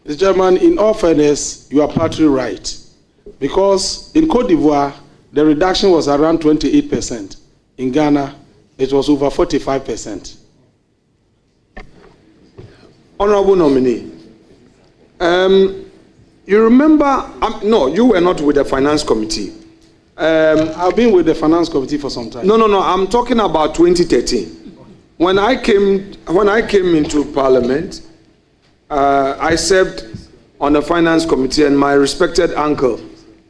Mr. Chairman, in all fairness, you are partly right. Because in Cote d'Ivoire, the reduction was around 28%. In Ghana, it was over 45%. Honorable nominee, you remember, no, you were not with the Finance Committee. I've been with the Finance Committee for some time. No, I'm talking about 2013. When I came into Parliament, I served on the Finance Committee, and my respected uncle,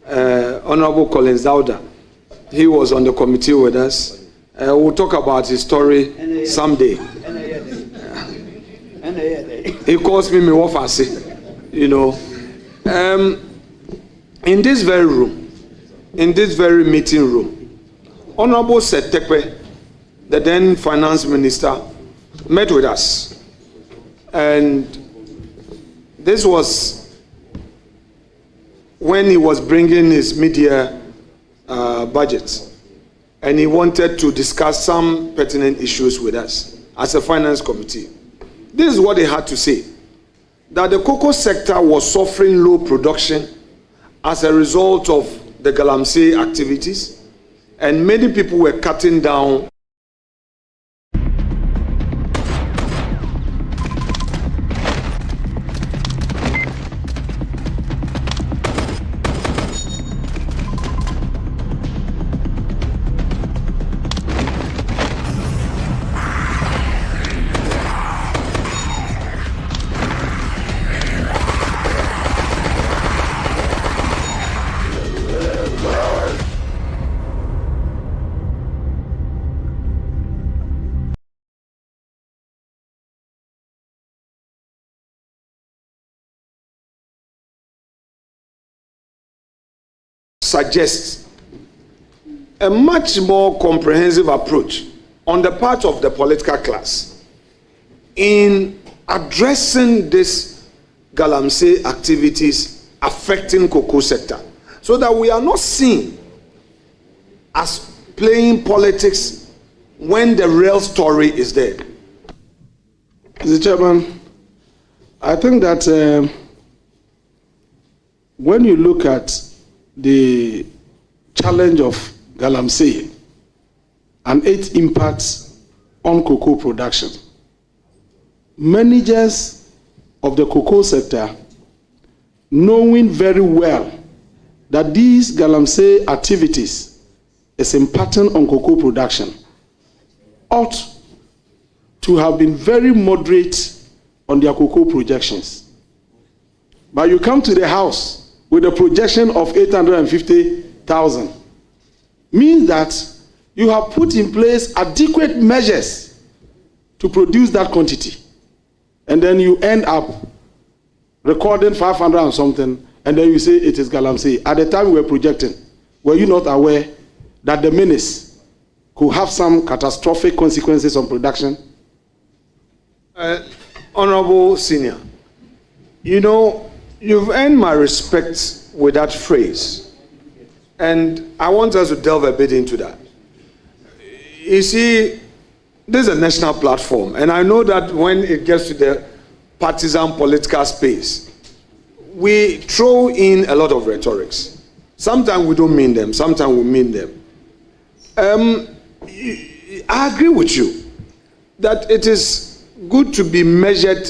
Honorable Collins Dauda, he was on the committee with us. We'll talk about his story someday. He calls me Miwafasi, you know. In this very room, in this very meeting room, Honorable Setekwe, the then Finance Minister, met with us. And this was when he was bringing his media budget, and he wanted to discuss some pertinent issues with us as a Finance Committee. This is what they had to say, that the cocoa sector was suffering low production as a result of the Galamsey activities, and many people were cutting down suggests a much more comprehensive approach on the part of the political class in addressing this Galamsey activities affecting cocoa sector, so that we are not seen as playing politics when the real story is there. Mr. Chairman, I think that when you look at the challenge of Galamsey and its impacts on cocoa production. Managers of the cocoa sector, knowing very well that these galamsey activities is impacting on cocoa production, ought to have been very moderate on their cocoa projections. But you come to the house with a projection of 850,000, means that you have put in place adequate measures to produce that quantity. And then you end up recording 500 and something, and then you say it is galamsey. At the time we were projecting, were you not aware that the menace could have some catastrophic consequences on production? Honorable Senior, you know, you've earned my respect with that phrase. And I want us to delve a bit into that. You see, this is a national platform, and I know that when it gets to the partisan political space, we throw in a lot of rhetorics. Sometimes we don't mean them, sometimes we mean them. I agree with you that it is good to be measured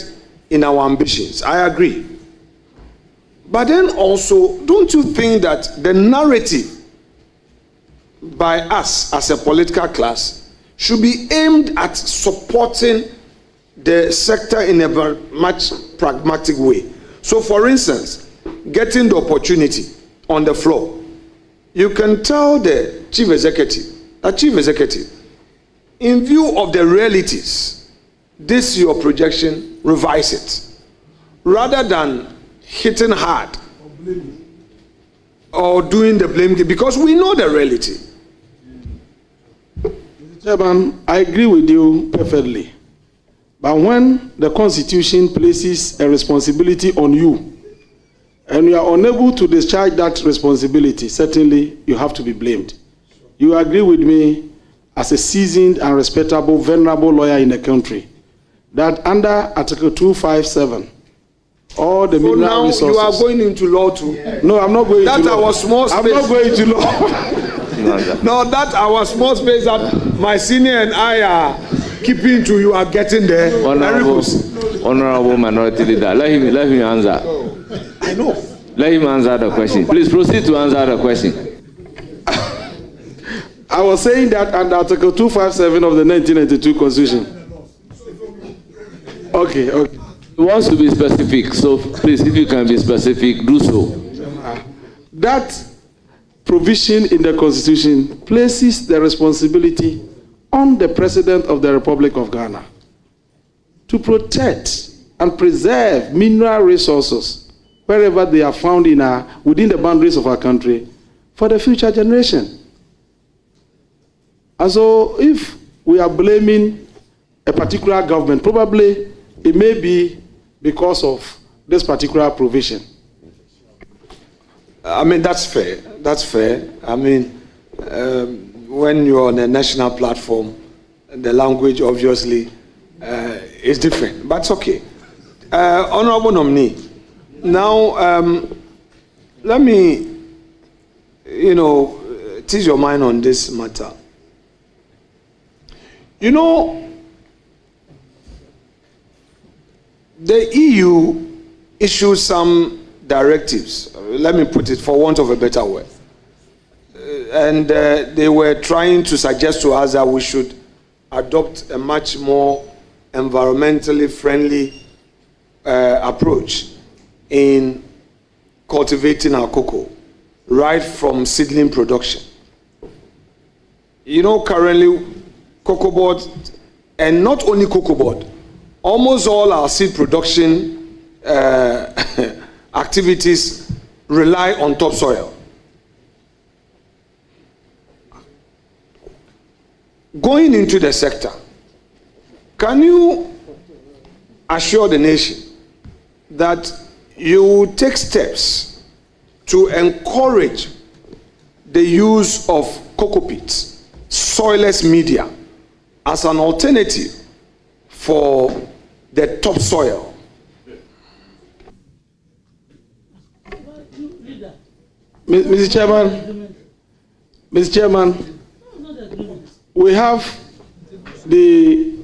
in our ambitions. I agree. But then also, don't you think that the narrative by us as a political class should be aimed at supporting the sector in a very much pragmatic way? So for instance, getting the opportunity on the floor, you can tell the chief executive, in view of the realities, this is your projection, revise it. Rather than hitting hard or doing the blame game, because we know the reality. Mr. Chairman, I agree with you perfectly. But when the Constitution places a responsibility on you, and you are unable to discharge that responsibility, certainly you have to be blamed. You agree with me, as a seasoned and respectable, venerable lawyer in the country, that under Article 257, all the mineral now resources. You are going into law too. No, I'm not going that to law. Our small space. I'm not going to law. No, that our small space that my senior and I are keeping to, you are getting there. Honorable Minority Leader, let him answer. I know. Let him answer the question. Please proceed to answer the question. I was saying that under Article 257 of the 1992 Constitution. Okay. He wants to be specific, so please, if you can be specific, do so. That provision in the Constitution places the responsibility on the President of the Republic of Ghana to protect and preserve mineral resources wherever they are found within the boundaries of our country for the future generation. And so if we are blaming a particular government, probably it may be because of this particular provision. I mean, that's fair. That's fair. I mean, when you're on a national platform, the language obviously is different, but it's okay. Honorable nominee, now let me, tease your mind on this matter. You know, the EU issued some directives, let me put it for want of a better word, and they were trying to suggest to us that we should adopt a much more environmentally friendly approach in cultivating our cocoa, right from seedling production. You know, currently, cocoa board, and not only cocoa board, almost all our seed production activities rely on topsoil. Going into the sector, can you assure the nation that you will take steps to encourage the use of cocoa pits, soilless media, as an alternative for the topsoil? Mr. Chairman, we have the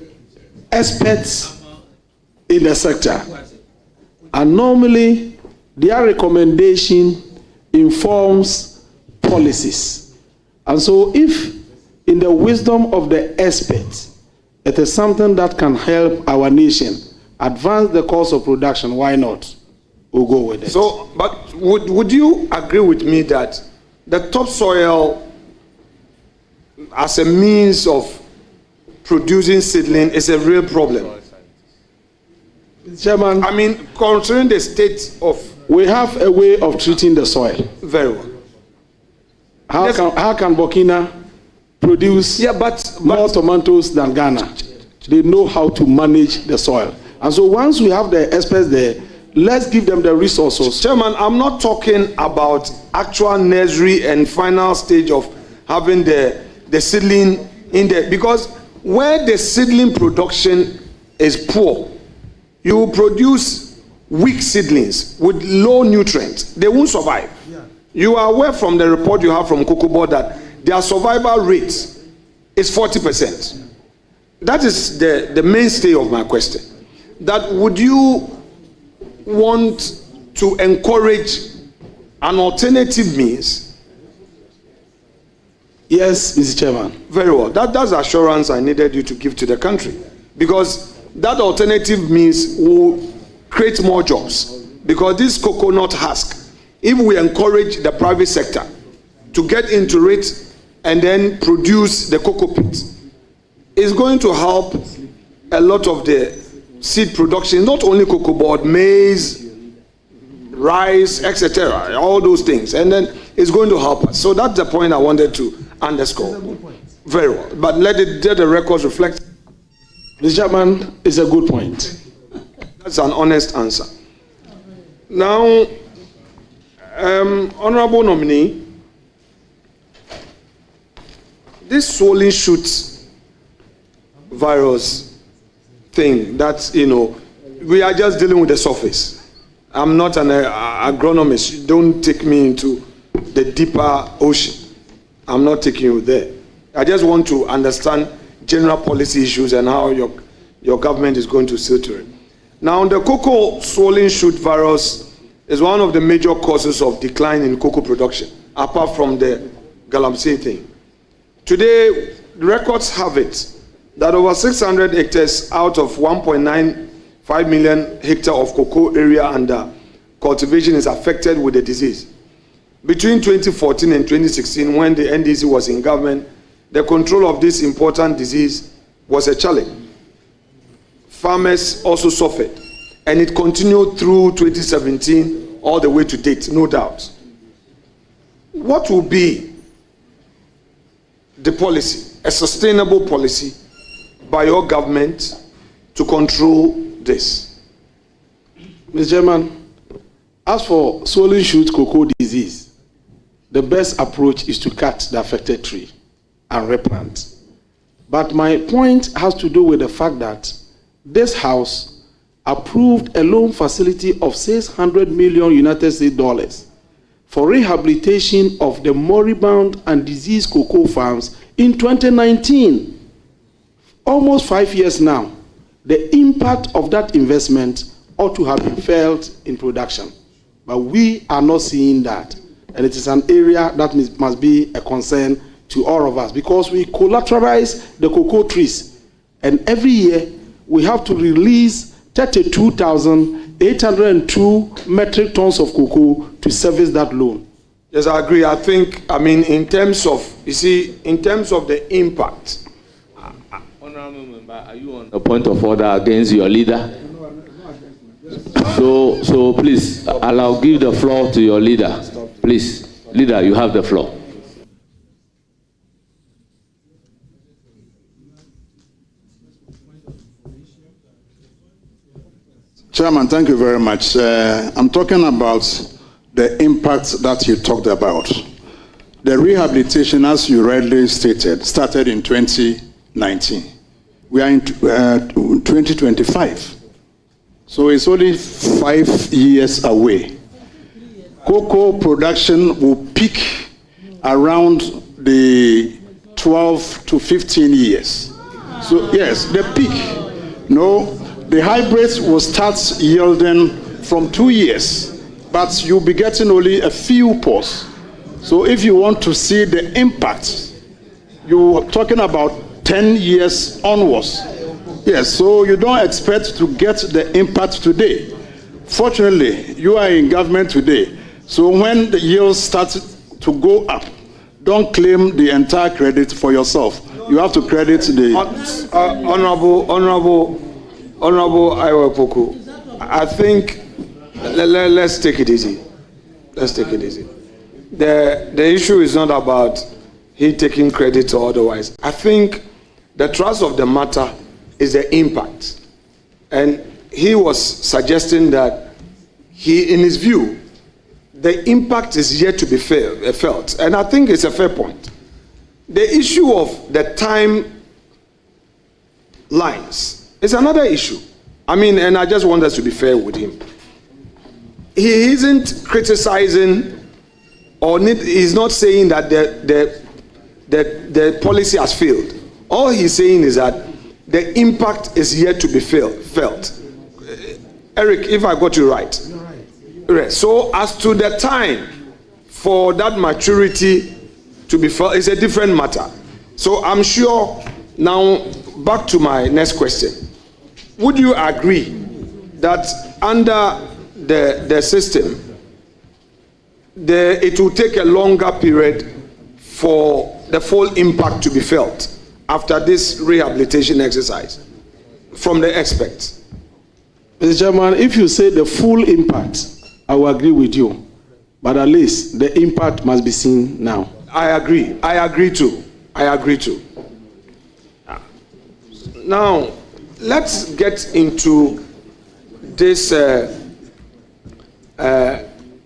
experts in the sector, and normally their recommendation informs policies. And so if in the wisdom of the experts, it is something that can help our nation advance the cost of production, why not? We'll go with it. So, but would you agree with me that the topsoil as a means of producing seedling is a real problem? Chairman, I mean, considering the state of... we have a way of treating the soil. Very well. How can Burkina produce more tomatoes than Ghana? They know how to manage the soil. And so once we have the experts there, let's give them the resources. Chairman, I'm not talking about actual nursery and final stage of having the seedling in there. Because where the seedling production is poor, you will produce weak seedlings with low nutrients. They won't survive. Yeah. You are aware from the report you have from Cocoa Board that their survival rate is 40%. That is the mainstay of my question. That would you want to encourage an alternative means? Yes, Mr. Chairman. Very well. That's assurance I needed you to give to the country. Because that alternative means will create more jobs. Because this coconut husk, if we encourage the private sector to get into it and then produce the cocoa pit, it's going to help a lot of the seed production, not only cocoa board, maize, rice, etc., all those things, and then it's going to help us. So that's the point I wanted to underscore. Very well, but let the records reflect. Mr. Chairman, it's a good point. That's an honest answer. Now, honorable nominee, this swollen shoot virus thing, that's, we are just dealing with the surface. I'm not an agronomist. Don't take me into the deeper ocean. I'm not taking you there. I just want to understand general policy issues and how your government is going to see to it. Now, the cocoa swollen shoot virus is one of the major causes of decline in cocoa production, apart from the galamsey thing. Today, records have it that over 600 hectares out of 1.95 million hectares of cocoa area under cultivation is affected with the disease. Between 2014 and 2016, when the NDC was in government, the control of this important disease was a challenge. Farmers also suffered, and it continued through 2017 all the way to date, no doubt. What will be the policy, a sustainable policy by your government to control this? Mr. Chairman, as for swollen shoot cocoa disease, the best approach is to cut the affected tree and replant. But my point has to do with the fact that this House approved a loan facility of $600 million United States dollars for rehabilitation of the moribund and diseased cocoa farms in 2019. Almost 5 years now. The impact of that investment ought to have been felt in production. But we are not seeing that. And it is an area that must be a concern to all of us, because we collateralize the cocoa trees. And every year, we have to release 32,802 metric tons of cocoa to service that loan. Yes, I agree. I mean, in terms of, in terms of the impact. Honorable member, are you on the point of order against your leader? So please, I'll give the floor to your leader. Please, leader, you have the floor. Chairman, thank you very much. I'm talking about the impact that you talked about. The rehabilitation, as you rightly stated, started in 2019. We are in 2025. So it's only 5 years away. Cocoa production will peak around the 12 to 15 years. So yes, the peak. No, the hybrids will start yielding from 2 years, but you'll be getting only a few posts. So if you want to see the impact, you're talking about 10 years onwards. Yes, so you don't expect to get the impact today. Fortunately, you are in government today. So when the yields start to go up, don't claim the entire credit for yourself. You have to credit the... Honorable Iwepoku, I think let's take it easy. Let's take it easy. The issue is not about he taking credit or otherwise. I think the thrust of the matter is the impact. And he was suggesting that in his view, the impact is yet to be felt. And I think it's a fair point. The issue of the time lines is another issue. I mean, and I just want us to be fair with him. He isn't criticizing, or he's not saying that the policy has failed. All he's saying is that the impact is yet to be felt. Eric, if I got you right. Right. So as to the time for that maturity to be felt, it's a different matter. So I'm sure, now back to my next question. Would you agree that under the system, it will take a longer period for the full impact to be felt after this rehabilitation exercise from the experts? Mr. Chairman, if you say the full impact, I will agree with you. But at least the impact must be seen now. I agree. I agree too. I agree too. Now, let's get into this.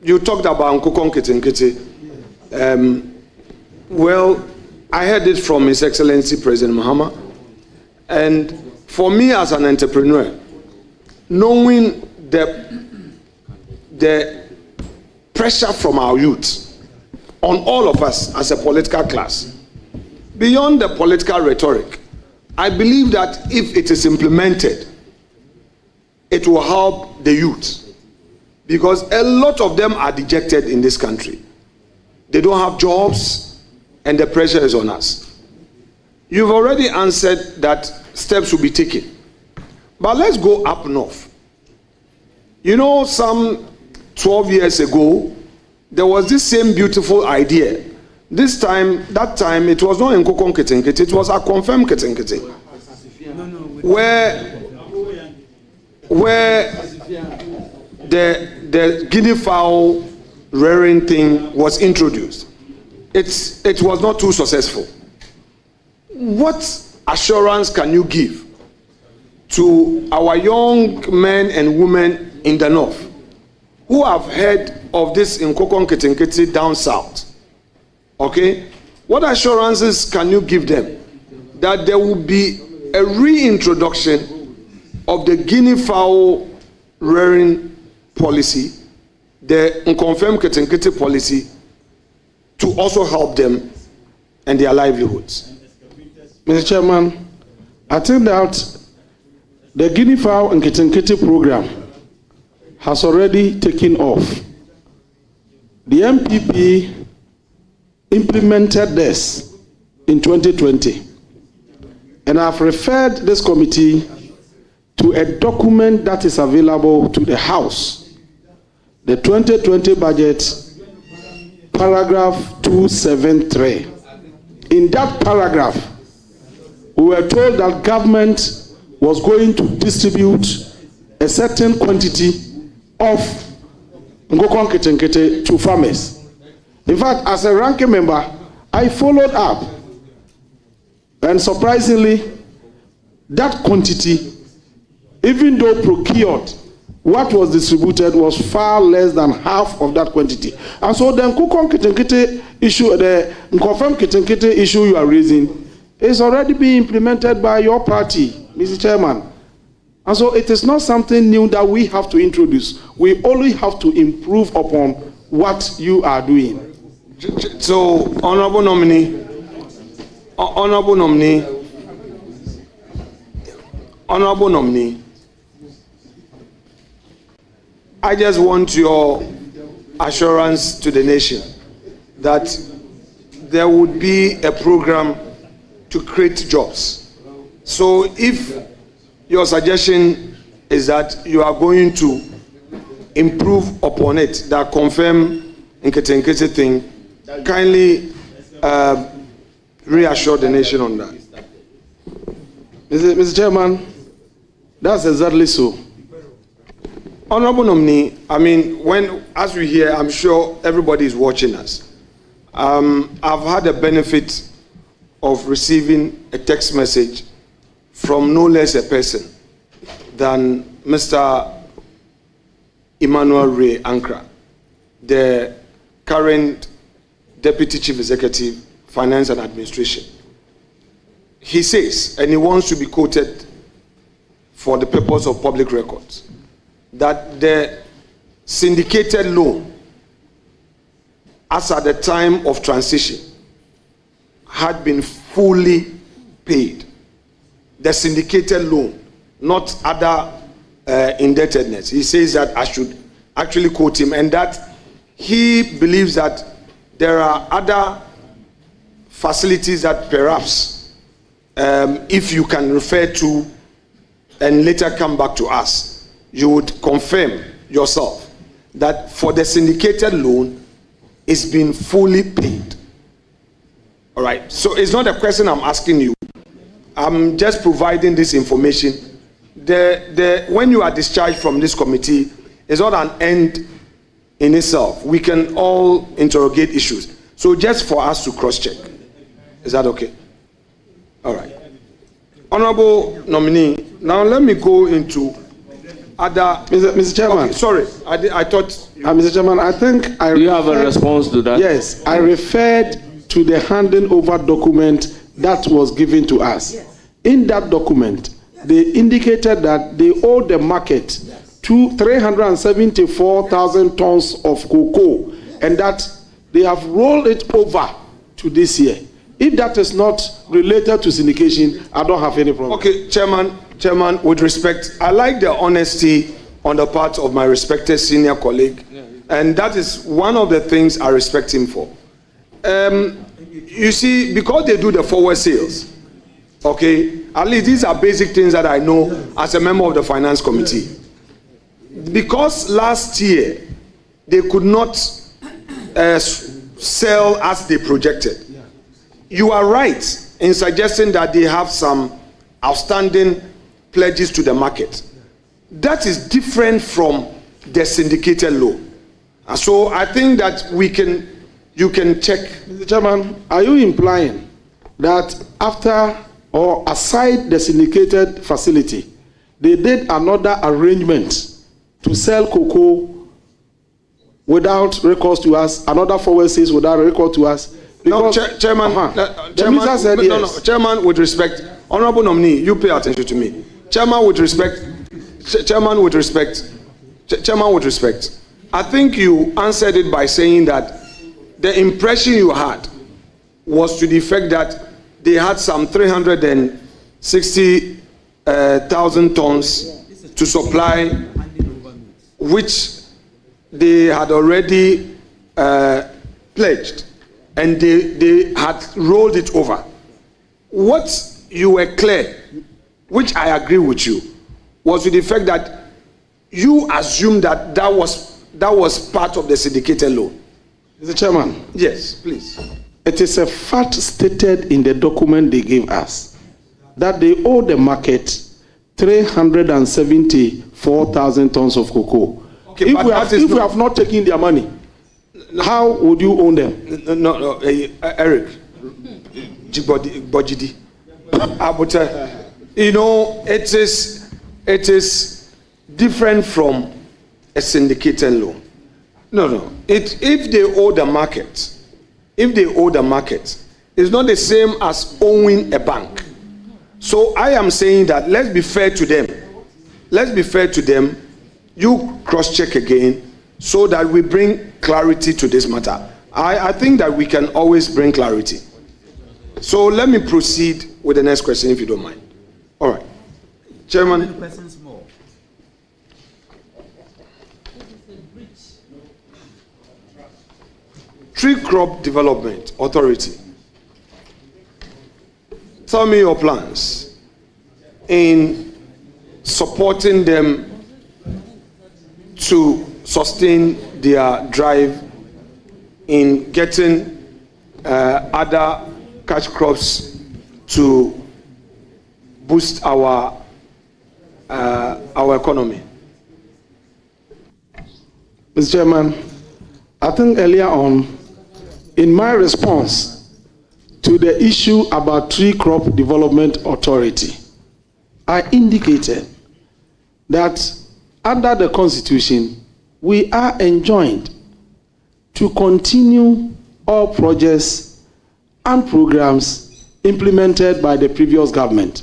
You talked about Nkukong Kitinkiti. Well, I heard it from His Excellency President Mahama. And for me as an entrepreneur, knowing the pressure from our youth on all of us as a political class, beyond the political rhetoric, I believe that if it is implemented, it will help the youth. Because a lot of them are dejected in this country. They don't have jobs, and the pressure is on us. You've already answered that steps will be taken. But let's go up north. You know, some 12 years ago, there was this same beautiful idea. That time, it was not in Nkukong Kitinkiti, it was a confirmed Kitinkiti. Where the guinea fowl rearing thing was introduced. It was not too successful. What assurance can you give to our young men and women in the north who have heard of this in Nkukong Kitinkiti down south? Okay? What assurances can you give them that there will be a reintroduction of the guinea fowl rearing policy, the unconfirmed Kitinkiti policy, to also help them and their livelihoods? Mr. Chairman, I think that the guinea fowl and Kitinkiti program has already taken off. The MPP implemented this in 2020, and I've referred this committee to a document that is available to the House, the 2020 budget, paragraph 273. In that paragraph, we were told that government was going to distribute a certain quantity of Nkukong Kitinkiti to farmers. In fact, as a ranking member, I followed up. And surprisingly, that quantity, even though procured, what was distributed was far less than half of that quantity. And so the Nkukong Kitinkiti issue, the confirmed Kitinkiti issue you are raising, is already being implemented by your party, Mr. Chairman. And so it is not something new that we have to introduce. We only have to improve upon what you are doing. So, Honorable Nominee, Honorable nominee, I just want your assurance to the nation that there would be a program to create jobs. So if your suggestion is that you are going to improve upon it, that confirm Nkete thing, kindly reassure the nation on that. Mr. Chairman, that's exactly so. Honorable nominee, I mean, as we hear, I'm sure everybody is watching us. I've had the benefit of receiving a text message from no less a person than Mr. Emmanuel Ray Ankra, the current Deputy Chief Executive, Finance and Administration. He says, and he wants to be quoted for the purpose of public records, that the syndicated loan, as at the time of transition, had been fully paid. The syndicated loan, not other indebtedness. He says that I should actually quote him, and that he believes that there are other facilities that perhaps, if you can refer to and later come back to us, you would confirm yourself that for the syndicated loan, it's been fully paid. All right. So it's not a question I'm asking you. I'm just providing this information. When you are discharged from this committee, it's not an end in itself. We can all interrogate issues. So just for us to cross-check. Is that okay? All right. Honorable nominee, now let me go into other... Mr. Chairman. Okay, sorry, I thought... Mr. Chairman, I think Do you have a response to that? Yes, I referred to the handing over document that was given to us. Yes. In that document, they indicated that they owe the market 374,000 tons of cocoa, and that they have rolled it over to this year. If that is not related to syndication, I don't have any problem. Okay, Chairman, with respect, I like the honesty on the part of my respected senior colleague, and that is one of the things I respect him for. You see, because they do the forward sales, okay, at least these are basic things that I know as a member of the finance committee. Because last year they could not sell as they projected. You are right in suggesting that they have some outstanding pledges to the market. That is different from the syndicated loan. And so I think that you can check. Mr. Chairman, are you implying that after or aside the syndicated facility, they did another arrangement to sell cocoa without recourse to us, another forward sales without recourse to us? No, Chairman, said yes. No, Chairman, with respect, Honorable nominee, you pay attention to me. Chairman, with respect, I think you answered it by saying that the impression you had was to the effect that they had some 360,000 tons to supply, which they had already pledged, and they had rolled it over. What you were clear, which I agree with you, was to the fact that you assumed that that was part of the syndicated loan. Mr. Chairman. Yes, please. It is a fact stated in the document they gave us that they owe the market 374,000 tons of cocoa. Okay, if we have not taken their money, how would you own them? No, Eric, Bojidi. You know, it is different from a syndicated loan. No. If they owe the market, it's not the same as owing a bank. So I am saying that let's be fair to them. You cross-check again so that we bring clarity to this matter. I think that we can always bring clarity. So let me proceed with the next question, if you don't mind. All right. Chairman. Questions more. Tree Crop Development Authority. Tell me your plans in supporting them to sustain their drive in getting other cash crops to boost our economy. Mr. Chairman, I think earlier on, in my response to the issue about Tree Crop Development Authority, I indicated that under the Constitution, we are enjoined to continue all projects and programs implemented by the previous government.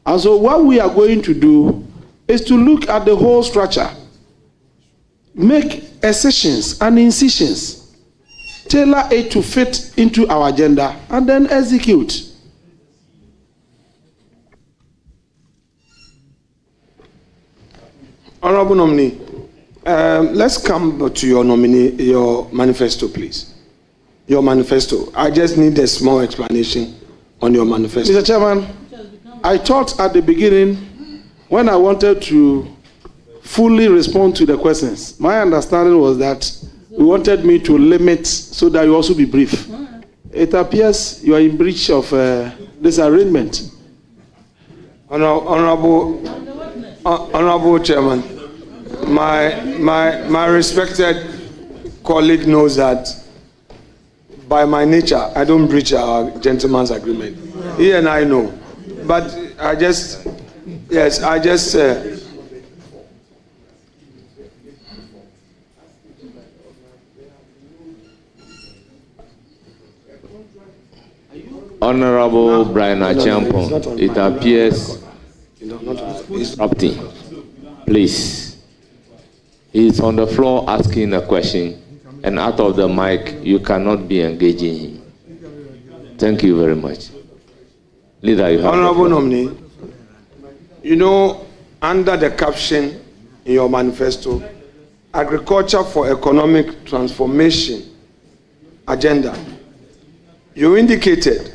And so what we are going to do is to look at the whole structure, make exceptions and incisions, tailor it to fit into our agenda, and then execute. Honorable nominee, let's come to your manifesto, please. Your manifesto. I just need a small explanation on your manifesto. Mr. Chairman, I thought at the beginning, when I wanted to fully respond to the questions, my understanding was that you wanted me to limit so that you also be brief. It appears you are in breach of this arrangement. Honorable Chairman, my respected colleague knows that by my nature, I don't breach our gentleman's agreement. He and I know. But Honorable Brian Achampon, it appears disrupting. Please. He's on the floor asking a question, and out of the mic, you cannot be engaging him. Thank you very much. Leader, you have Honorable nominee, you know, under the caption in your manifesto, Agriculture for Economic Transformation Agenda, you indicated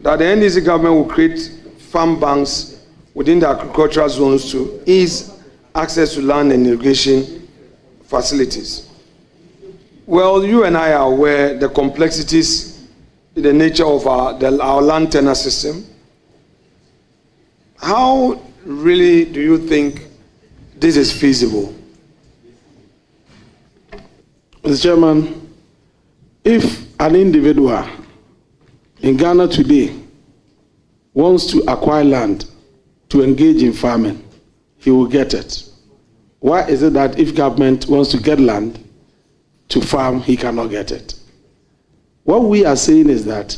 that the NDC government will create farm banks within the agricultural zones to ease access to land and irrigation facilities. Well, you and I are aware the complexities in the nature of our land tenure system. How really do you think this is feasible? Mr. Chairman, if an individual in Ghana today wants to acquire land to engage in farming, he will get it. Why is it that if government wants to get land to farm, he cannot get it? What we are saying is that,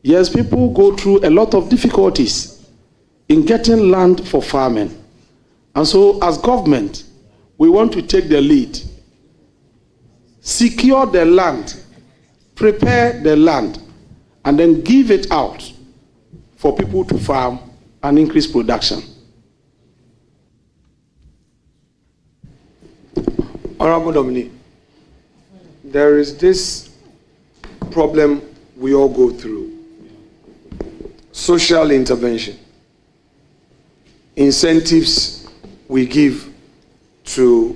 yes, people go through a lot of difficulties in getting land for farming. And so as government, we want to take the lead, secure the land, prepare the land, and then give it out for people to farm and increase production. Honorable nominee, there is this problem we all go through. Social intervention. Incentives we give to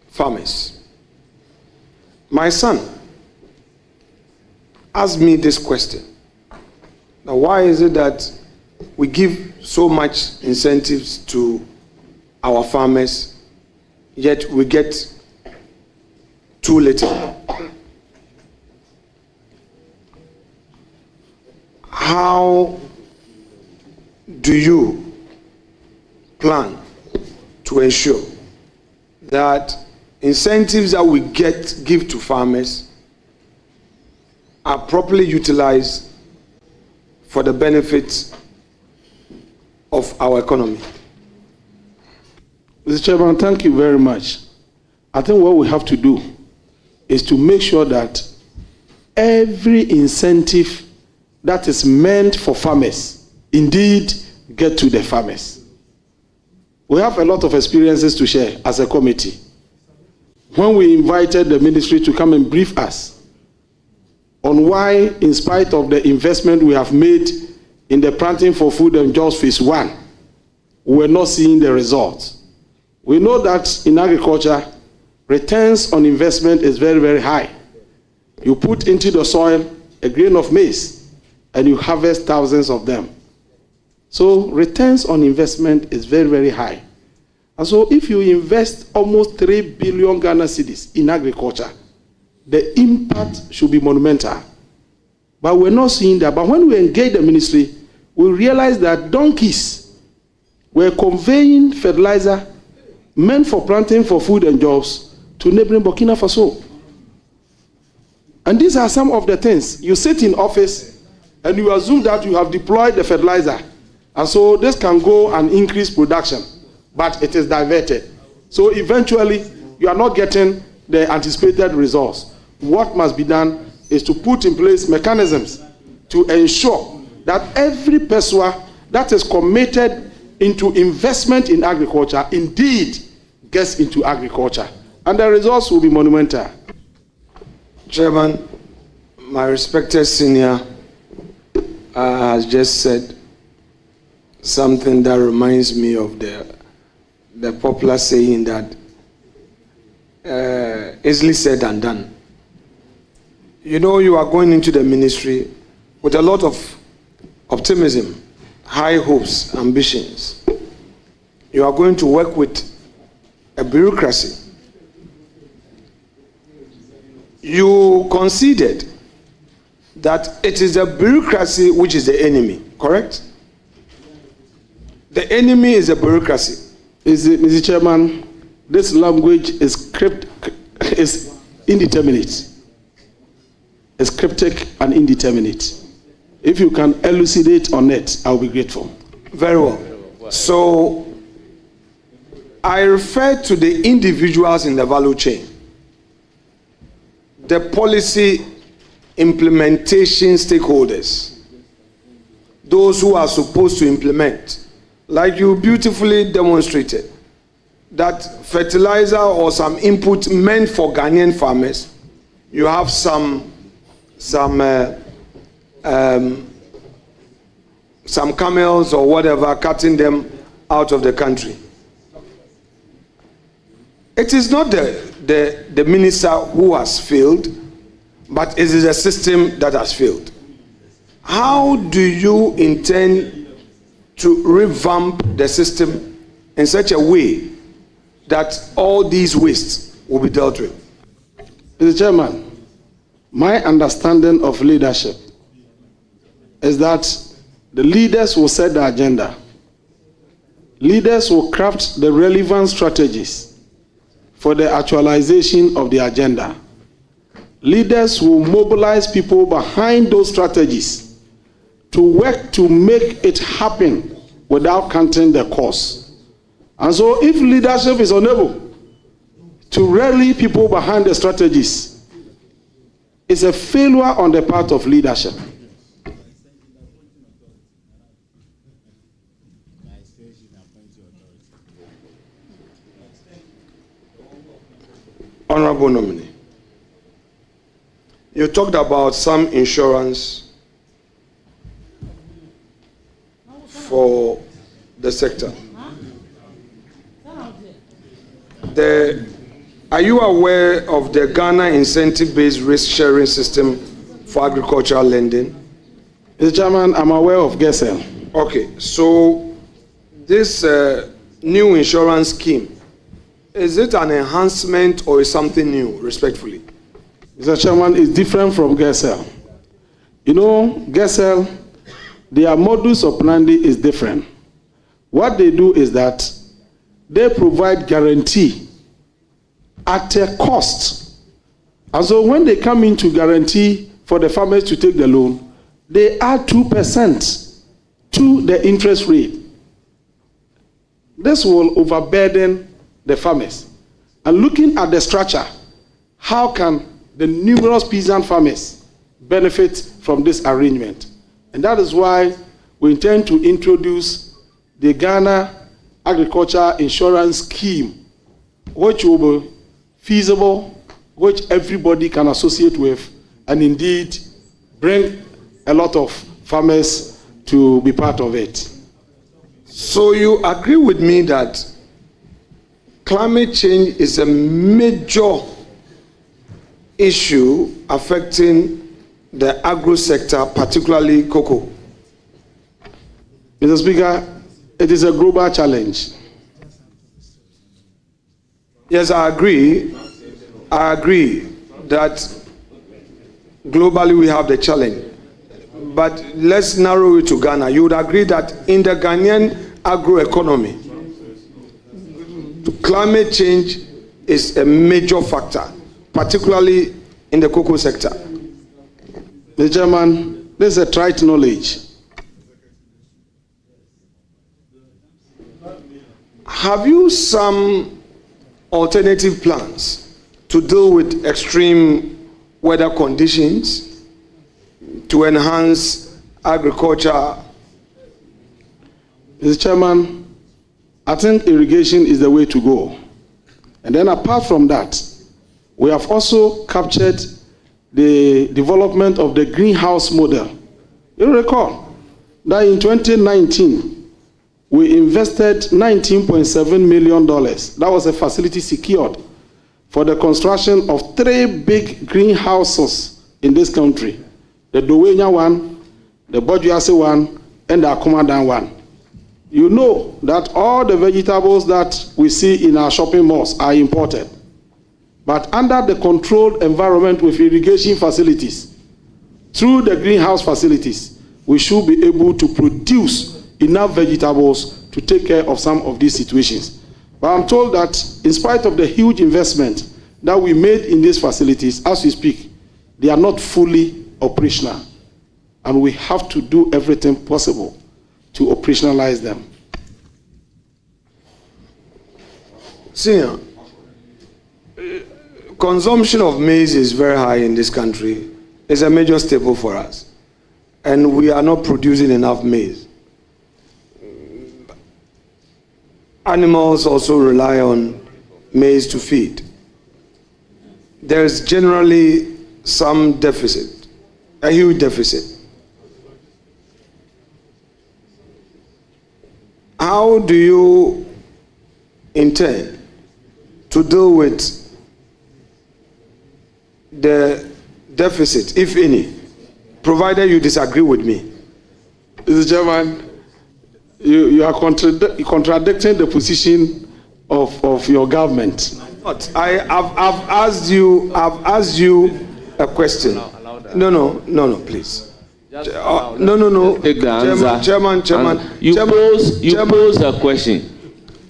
farmers. My son asked me this question. Now, why is it that we give so much incentives to our farmers, yet we get too little? How do you plan to ensure that incentives that we give to farmers are properly utilized for the benefit of our economy? Mr. Chairman, thank you very much. I think what we have to do is to make sure that every incentive that is meant for farmers indeed get to the farmers. We have a lot of experiences to share as a committee. When we invited the ministry to come and brief us on why, in spite of the investment we have made in the planting for food and jobs phase 1, we were not seeing the results. We know that in agriculture, returns on investment is very, very high. You put into the soil a grain of maize and you harvest thousands of them. So returns on investment is very, very high. And so if you invest almost 3 billion Ghana cedis in agriculture, the impact should be monumental. But we're not seeing that. But when we engage the ministry, we realize that donkeys were conveying fertilizer meant for planting for food and jobs to neighboring Burkina Faso. And these are some of the things. You sit in office and you assume that you have deployed the fertilizer. And so this can go and increase production, but it is diverted. So eventually, you are not getting the anticipated results. What must be done is to put in place mechanisms to ensure that every person that is committed into investment in agriculture indeed gets into agriculture. And the results will be monumental. Chairman, my respected senior has just said something that reminds me of the popular saying that easily said and done. You know, you are going into the ministry with a lot of optimism, high hopes, ambitions. You are going to work with a bureaucracy. You conceded that it is the bureaucracy which is the enemy, correct? The enemy is the bureaucracy. Mr. Chairman, this language is indeterminate. It's cryptic and indeterminate. If you can elucidate on it, I'll be grateful. Very well. So, I refer to the individuals in the value chain. The policy implementation stakeholders, those who are supposed to implement, like you beautifully demonstrated, that fertilizer or some input meant for Ghanaian farmers, you have some camels or whatever cutting them out of the country. It is not the minister who has failed, but it is a system that has failed. How do you intend to revamp the system in such a way that all these wastes will be dealt with? Mr. Chairman, my understanding of leadership is that the leaders will set the agenda. Leaders will craft the relevant strategies for the actualization of the agenda. Leaders will mobilize people behind those strategies to work to make it happen without counting the cost. And so if leadership is unable to rally people behind the strategies, it's a failure on the part of leadership. Honorable nominee, you talked about some insurance for the sector. Are you aware of the Ghana incentive-based risk-sharing system for agricultural lending? Mr. Chairman, I'm aware of GESEL. Okay, so this new insurance scheme, is it an enhancement or is something new, respectfully? Mr. Chairman, it's different from GESEL. You know, GESEL, their modus operandi is different. What they do is that they provide guarantee at a cost. And so when they come in to guarantee for the farmers to take the loan, they add 2% to the interest rate. This will overburden the farmers. And looking at the structure, how can the numerous peasant farmers benefit from this arrangement? And that is why we intend to introduce the Ghana Agriculture Insurance Scheme, which will be feasible, which everybody can associate with, and indeed bring a lot of farmers to be part of it. So you agree with me that climate change is a major issue affecting the agro sector, particularly cocoa? Mr. Speaker, it is a global challenge. Yes, I agree. I agree that globally we have the challenge. But let's narrow it to Ghana. You would agree that in the Ghanaian agroeconomy, climate change is a major factor, particularly in the cocoa sector? Mr. Chairman, this is a trite knowledge. Have you some alternative plans to deal with extreme weather conditions to enhance agriculture? Mr. Chairman, I think irrigation is the way to go. And then apart from that, we have also captured the development of the greenhouse model. You recall that in 2019, we invested $19.7 million. That was a facility secured for the construction of 3 big greenhouses in this country. The Dowenya one, the Bojuase one, and the Akomadan one. You know that all the vegetables that we see in our shopping malls are imported. But under the controlled environment with irrigation facilities, through the greenhouse facilities, we should be able to produce enough vegetables to take care of some of these situations. But I'm told that in spite of the huge investment that we made in these facilities, as we speak, they are not fully operational. And we have to do everything possible to operationalize them. Senior, consumption of maize is very high in this country. It's a major staple for us. And we are not producing enough maize. Animals also rely on maize to feed. There's generally some deficit, a huge deficit. How do you intend to deal with the deficit, if any, provided you disagree with me? Mr. Chairman, you are contradicting the position of your government. I've asked you a question. No, please. No. Take the answer. Chairman. You pose a question.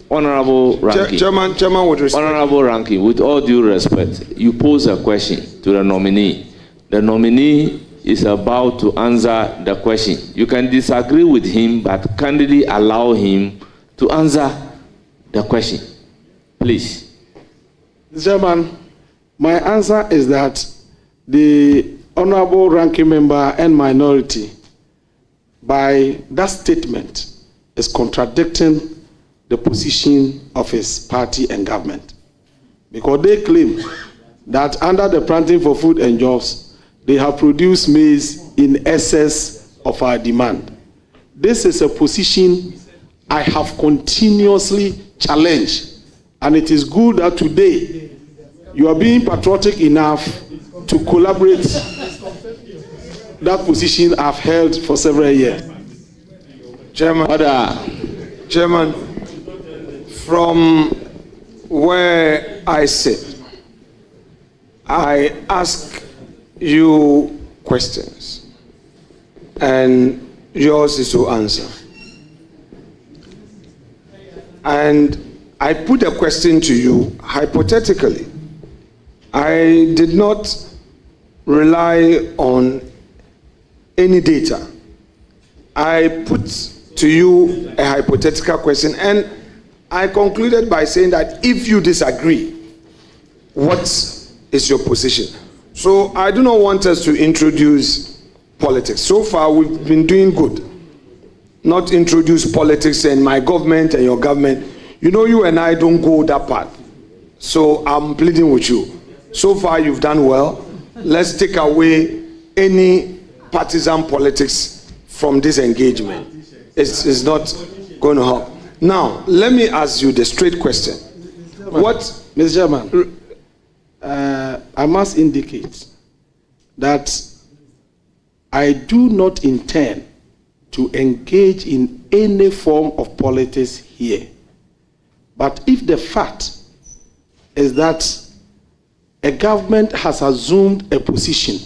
Honorable Ranking. Chairman, with respect. Honorable Ranking, with all due respect, you pose a question to the nominee. The nominee is about to answer the question. You can disagree with him, but candidly allow him to answer the question. Please. Mr. Chairman, my answer is that the Honorable Ranking Member and minority, by that statement, is contradicting the position of his party and government. Because they claim that under the Planting for Food and Jobs, they have produced maize in excess of our demand. This is a position I have continuously challenged, and it is good that today you are being patriotic enough to collaborate that position I've held for several years. Chairman, from where I sit, I ask you questions, and yours is to answer. And I put a question to you hypothetically. I did not rely on any data. I put to you a hypothetical question, and I concluded by saying that if you disagree, what is your position? So I do not want us to introduce politics. So far, we've been doing good. not introduce politics and my government and your government. You know, you and I don't go that path. So I'm pleading with you. So far, you've done well. Let's take away any partisan politics from this engagement. It's not going to help. Now, let me ask you the straight question. What, Mr. Chairman, I must indicate that I do not intend to engage in any form of politics here. But if the fact is that a government has assumed a position,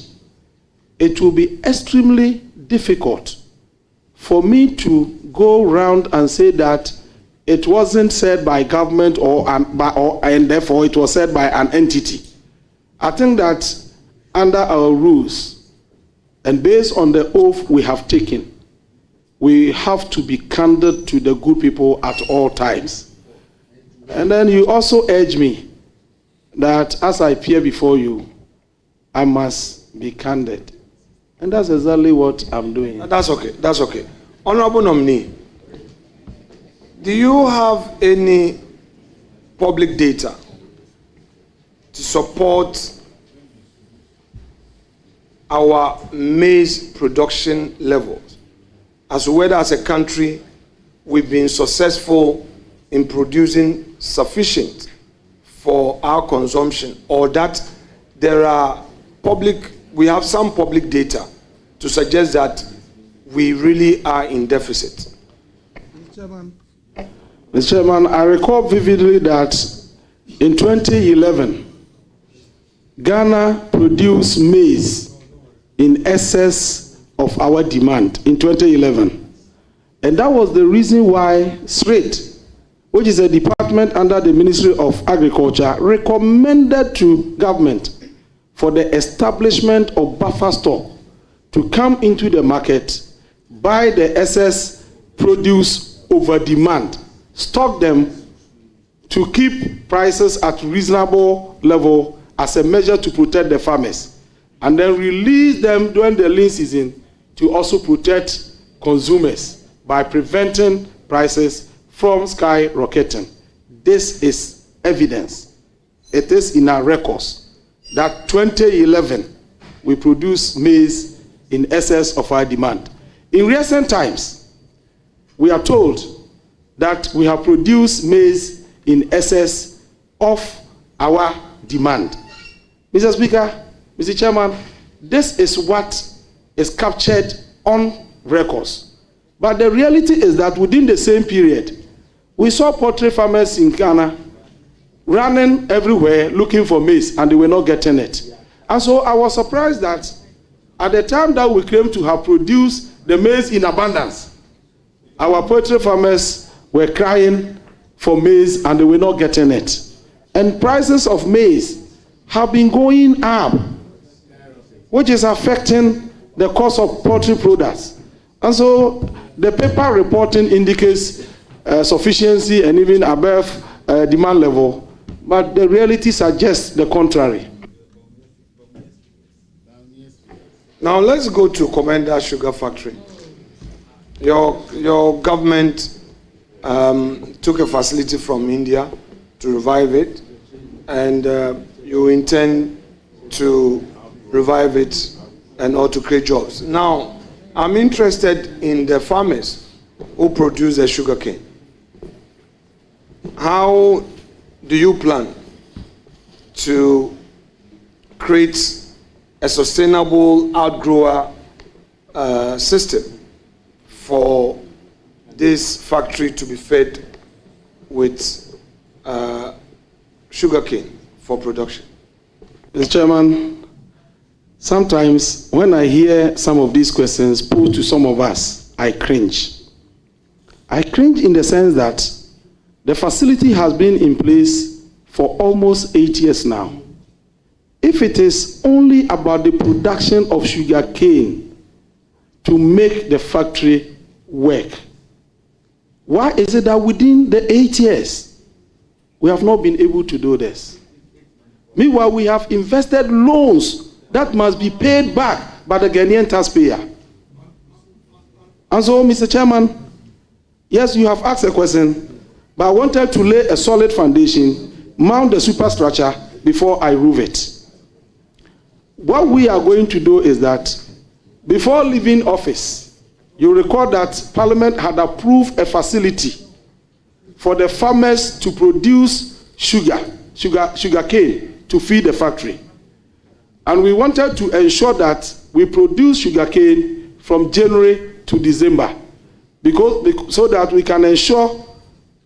it will be extremely difficult for me to go around and say that it wasn't said by government and therefore it was said by an entity. I think that under our rules and based on the oath we have taken, we have to be candid to the good people at all times. And then you also urge me that as I appear before you, I must be candid. And that's exactly what I'm doing. That's okay. That's okay. Honorable nominee, do you have any public data to support our maize production levels, as to whether as a country we've been successful in producing sufficient for our consumption, or that we have some public data to suggest that we really are in deficit? Mr. Chairman, I recall vividly that in 2011, Ghana produced maize in excess of our demand in 2011. And that was the reason why SRATE, which is a department under the Ministry of Agriculture, recommended to government for the establishment of buffer stock to come into the market, buy the excess produce over demand, stock them to keep prices at reasonable level as a measure to protect the farmers, and then release them during the lean season to also protect consumers by preventing prices from skyrocketing. This is evidence. It is in our records that 2011 we produced maize in excess of our demand. In recent times, we are told that we have produced maize in excess of our demand. Mr. Speaker, Mr. Chairman, this is what is captured on records. But the reality is that within the same period, we saw poultry farmers in Ghana running everywhere looking for maize, and they were not getting it. And so I was surprised that at the time that we claimed to have produced the maize in abundance, our poultry farmers were crying for maize and they were not getting it. And prices of maize have been going up, which is affecting the cost of poultry products. And so the paper reporting indicates sufficiency and even above demand level, but the reality suggests the contrary. Now let's go to Commander Sugar Factory. Your government took a facility from India to revive it, and you intend to revive it and or to create jobs. Now, I'm interested in the farmers who produce the sugarcane. How do you plan to create a sustainable outgrower system for this factory to be fed with sugarcane for production? Mr. Chairman, sometimes when I hear some of these questions put to some of us, I cringe. I cringe in the sense that the facility has been in place for almost 8 years now. If it is only about the production of sugar cane to make the factory work, why is it that within the 8 years we have not been able to do this? Meanwhile, we have invested loans that must be paid back by the Ghanaian taxpayer. And so, Mr. Chairman, Yes, you have asked a question, but I wanted to lay a solid foundation, mount the superstructure before I roof it. What we are going to do is that before leaving office, you recall that Parliament had approved a facility for the farmers to produce sugar cane to feed the factory. And we wanted to ensure that we produce sugar cane from January to December, so that we can ensure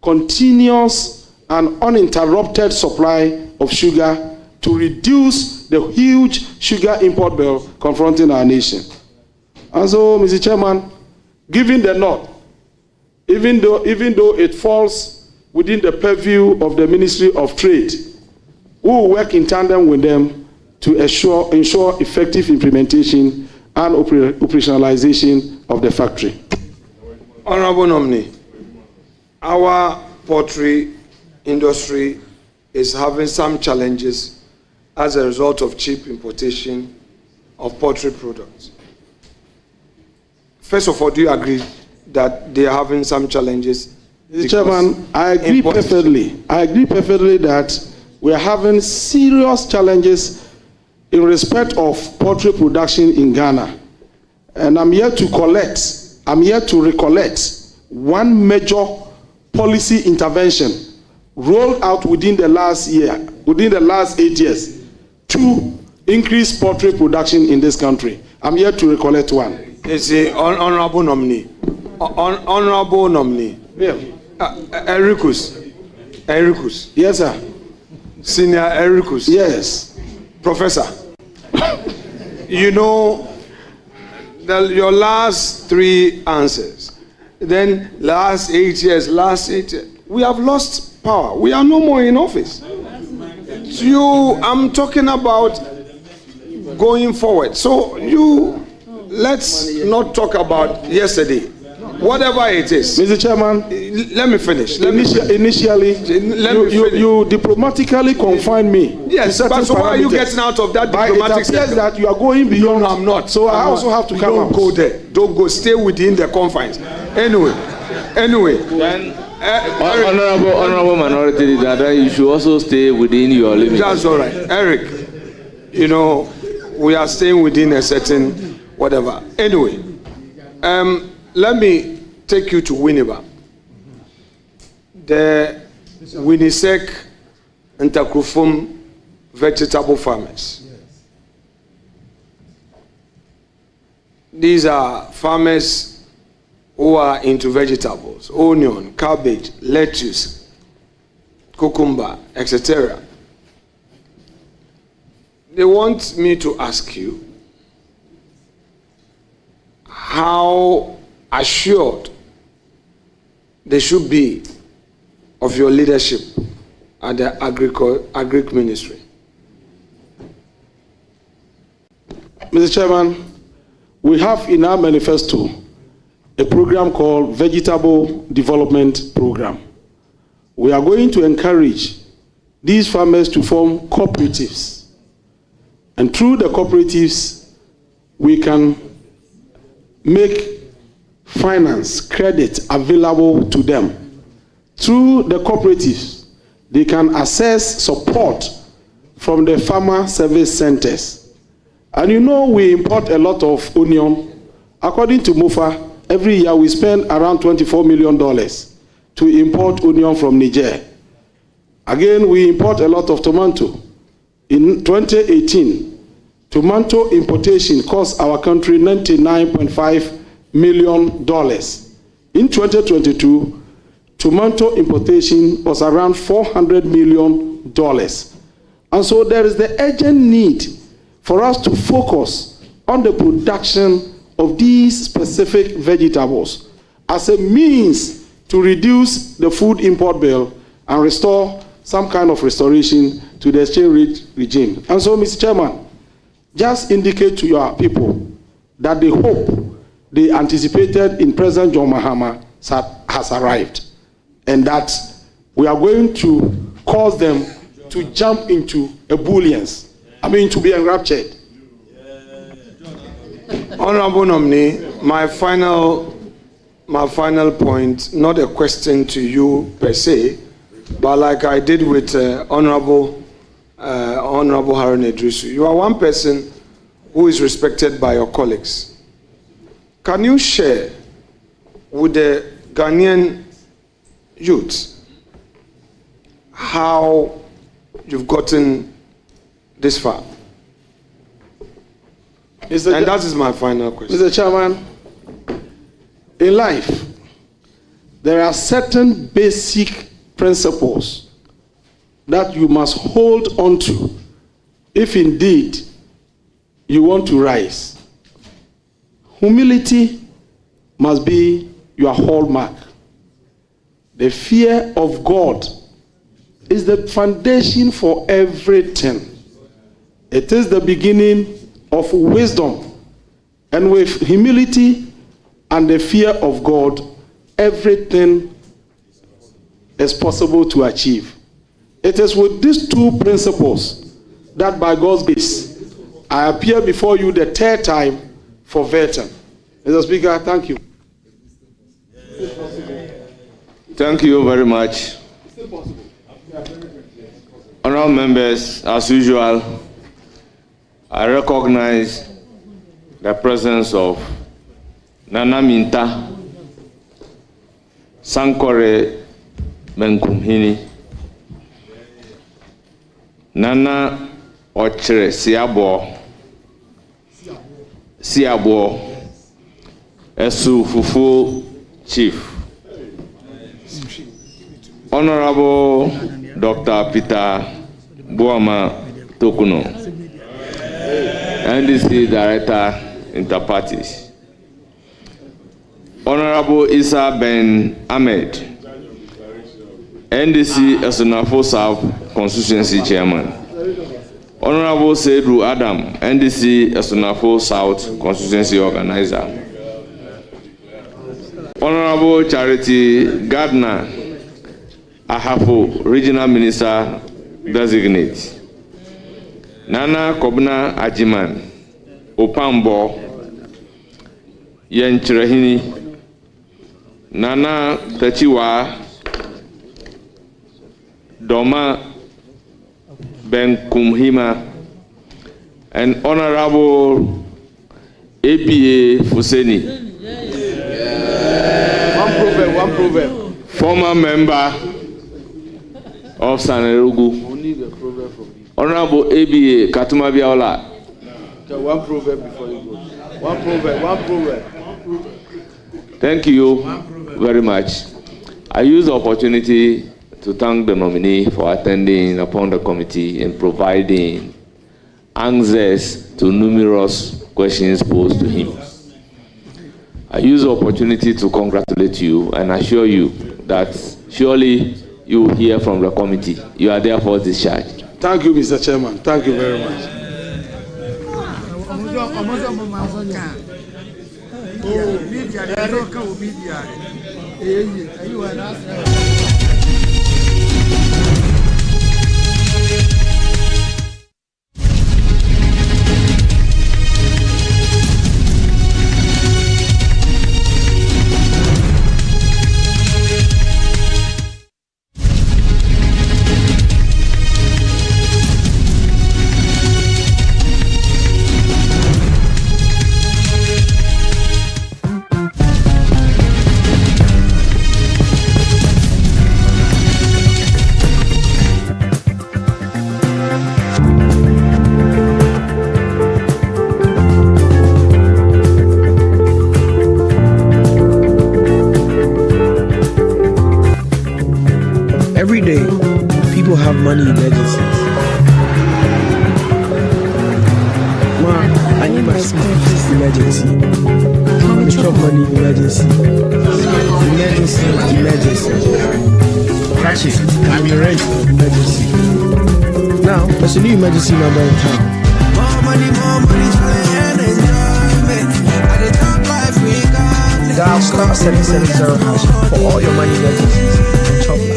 continuous and uninterrupted supply of sugar to reduce the huge sugar import bill confronting our nation. And so, Mr. Chairman, given the nod, even though it falls within the purview of the Ministry of Trade, we will work in tandem with them to ensure effective implementation and operationalization of the factory. Honorable nominee, our poultry industry is having some challenges as a result of cheap importation of poultry products. First of all, do you agree that they are having some challenges? Mr. Chairman, I agree perfectly. I agree perfectly that we are having serious challenges in respect of poultry production in Ghana. And I'm here to recollect one major policy intervention rolled out within the last 8 years to increase poultry production in this country. I'm here to recollect one. It's the honorable nominee. Honorable nominee. Yeah. Ericus. Yes, sir. Senior Ericus. Yes. Professor. You know, your last 3 answers, then last 8 years, we have lost power. We are no more in office. I'm talking about going forward. So let's not talk about yesterday. Whatever it is. Mr. Chairman, let me finish. Initially, you diplomatically confined me. Yes, but so why are you getting out of that diplomatic sector? That you are going beyond. No, I'm not. So I also have to come out. Don't go there. Don't go. Stay within the confines. Anyway. Then, honorable minority leader, you should also stay within your limits. That's all right. Eric, we are staying within a certain whatever. Anyway, let me take you to Winneba. The Winnisek and Takrufum vegetable farmers. These are farmers who are into vegetables, onion, cabbage, lettuce, cucumber, etc. They want me to ask you how assured they should be of your leadership at the Agric Ministry. Mr. Chairman, we have in our manifesto a program called Vegetable Development Program. We are going to encourage these farmers to form cooperatives. And through the cooperatives, we can make finance, credit available to them. Through the cooperatives, they can access support from the farmer service centers. And we import a lot of onion. According to MOFA, every year we spend around $24 million to import onion from Niger. Again, we import a lot of tomato. In 2018, tomato importation cost our country $99.5 million. In 2022, tomato importation was around $400 million. And so there is the urgent need for us to focus on the production of these specific vegetables as a means to reduce the food import bill and restore some kind of restoration to the exchange rate regime. And so, Mr. Chairman, just indicate to your people that the hope they anticipated in President John Mahama has arrived, and that we are going to cause them to jump into ebullience. To be enraptured. Honorable nominee, my final my final point, not a question to you per se, but like I did with Honorable Harun Idrisu. You are one person who is respected by your colleagues. Can you share with the Ghanaian youth how you've gotten this far? And that is my final question. Mr. Chairman, in life, there are certain basic principles that you must hold on to if indeed you want to rise. Humility must be your hallmark. The fear of God is the foundation for everything. It is the beginning of wisdom. And with humility and the fear of God, everything is possible to achieve. It is with these two principles that by God's grace, I appear before you the third time for vetting. Mr. Speaker, thank you. Thank you very much. Honourable members, as usual, I recognize the presence of Nana Minta Sankore Benkumhini, Nana Ochere Siabo, Esu Fufu Chief, Honorable Dr. Peter Buama Tokuno, NDC Director, Interparties, Honorable Isa Ben Ahmed, NDC Esonafo South Constituency Chairman, Honorable Seydou Adam, NDC Esonafo South Constituency Organizer, Honorable Charity Gardner Ahafo, Regional Minister Designate, Nana Kobna Ajiman, Opambo, Yenchirehini, Nana Tachiwa, Doma Benkumhima, and Honorable APA Fuseni, One proverb. former member of Sanerugu, Honorable ABA Katuma Biaola. One proverb before you go. One proverb. Thank you very much. I use the opportunity to thank the nominee for attending upon the committee and providing answers to numerous questions posed to him. I use the opportunity to congratulate you and assure you that surely you will hear from the committee. You are therefore discharged. Thank you, Mr. Chairman. Thank you very much. Every day, people have money emergencies. Ma, I need my school fees emergency. Shop money emergency. Emergency. Catch it. I'm in rent emergency. Now, there's a new emergency number in town. More money, and enjoyment. At the top life we got. Dial star 770 hash for all your money emergencies and top life.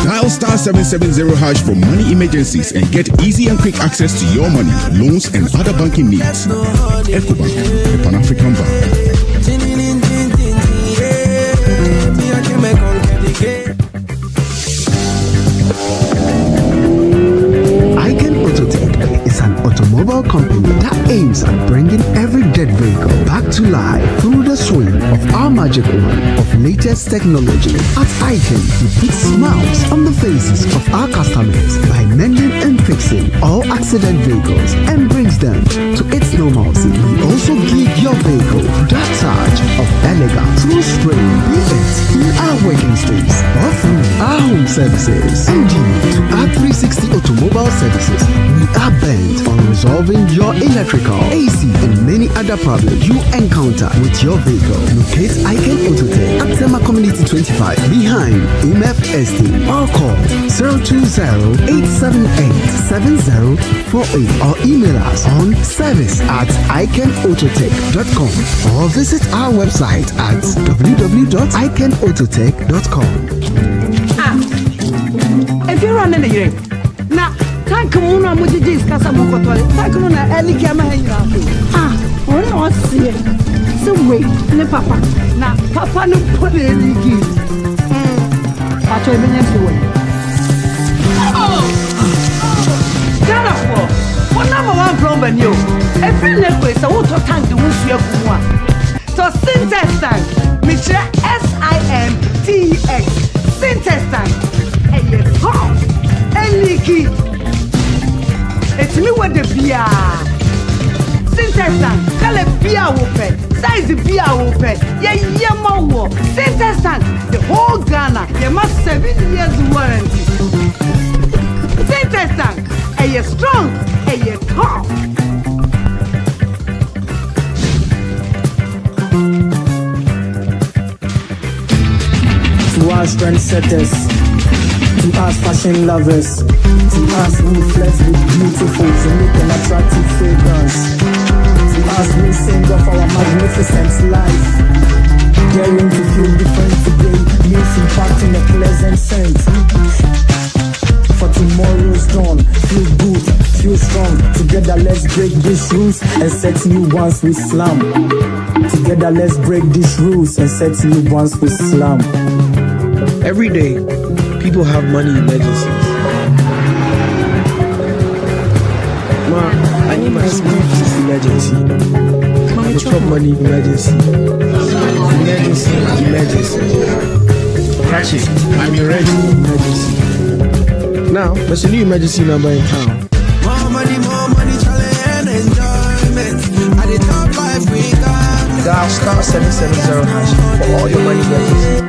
Dial star 770 hash for money emergencies and get easy and quick access to your money, loans, and other banking needs. EcoBank, the Pan-African Bank. life through the swing of our magic wand of latest technology. At Icon, we put smiles on the faces of our customers by mending and fixing all accident vehicles and brings them to its normalcy. We also give your vehicle that touch of elegance through spraying, be it in our working space or through our home services. And due to our 360 automobile services, we are bent on resolving your electrical, AC, and many other problems you encounter with your vehicle. Locate Icon Autotech at Tema Community 25 behind MF Estate or call 020-878-7048 or email us on service@iconautotech.com or visit our website at www.iconautotech.com. If you're running a year, now can't come on with the discuss a mokoto. Can't come on a early camera. Oh no, see it. So wait, ne papa. Now papa no put it in the game. Pacho eminence way. Therefore, what number one problem you? If you never so what tank the won't see a one. So syntax tank, Mr. SINTEX. Syntax tank. And you come. And leaky. It's me with the beer. Syntax tank. Call it beer open. Size the beer open. Yeah, more. Syntax tank. The whole Ghana. You must 7 years warranty. Syntax tank. And you're strong. And you're tough. To us trendsetters, to us fashion lovers, to us who flex with beautiful to make an attractive fragrance, to us who sing of our magnificent life, daring to feel different today means impacting a pleasant scent. For tomorrow's dawn, feel good, feel strong. Together let's break these rules and set new ones with slam. Together let's break these rules and set new ones with slam. Every day, people have money emergencies. Ma, I need my school fees emergency. My chop money emergency. Emergency. Catch it. I'm ready. Emergency. Now, there's a new emergency number in town. More money, challenge and enjoyment. At the top 5 we got. Dial *770# for all your money emergencies.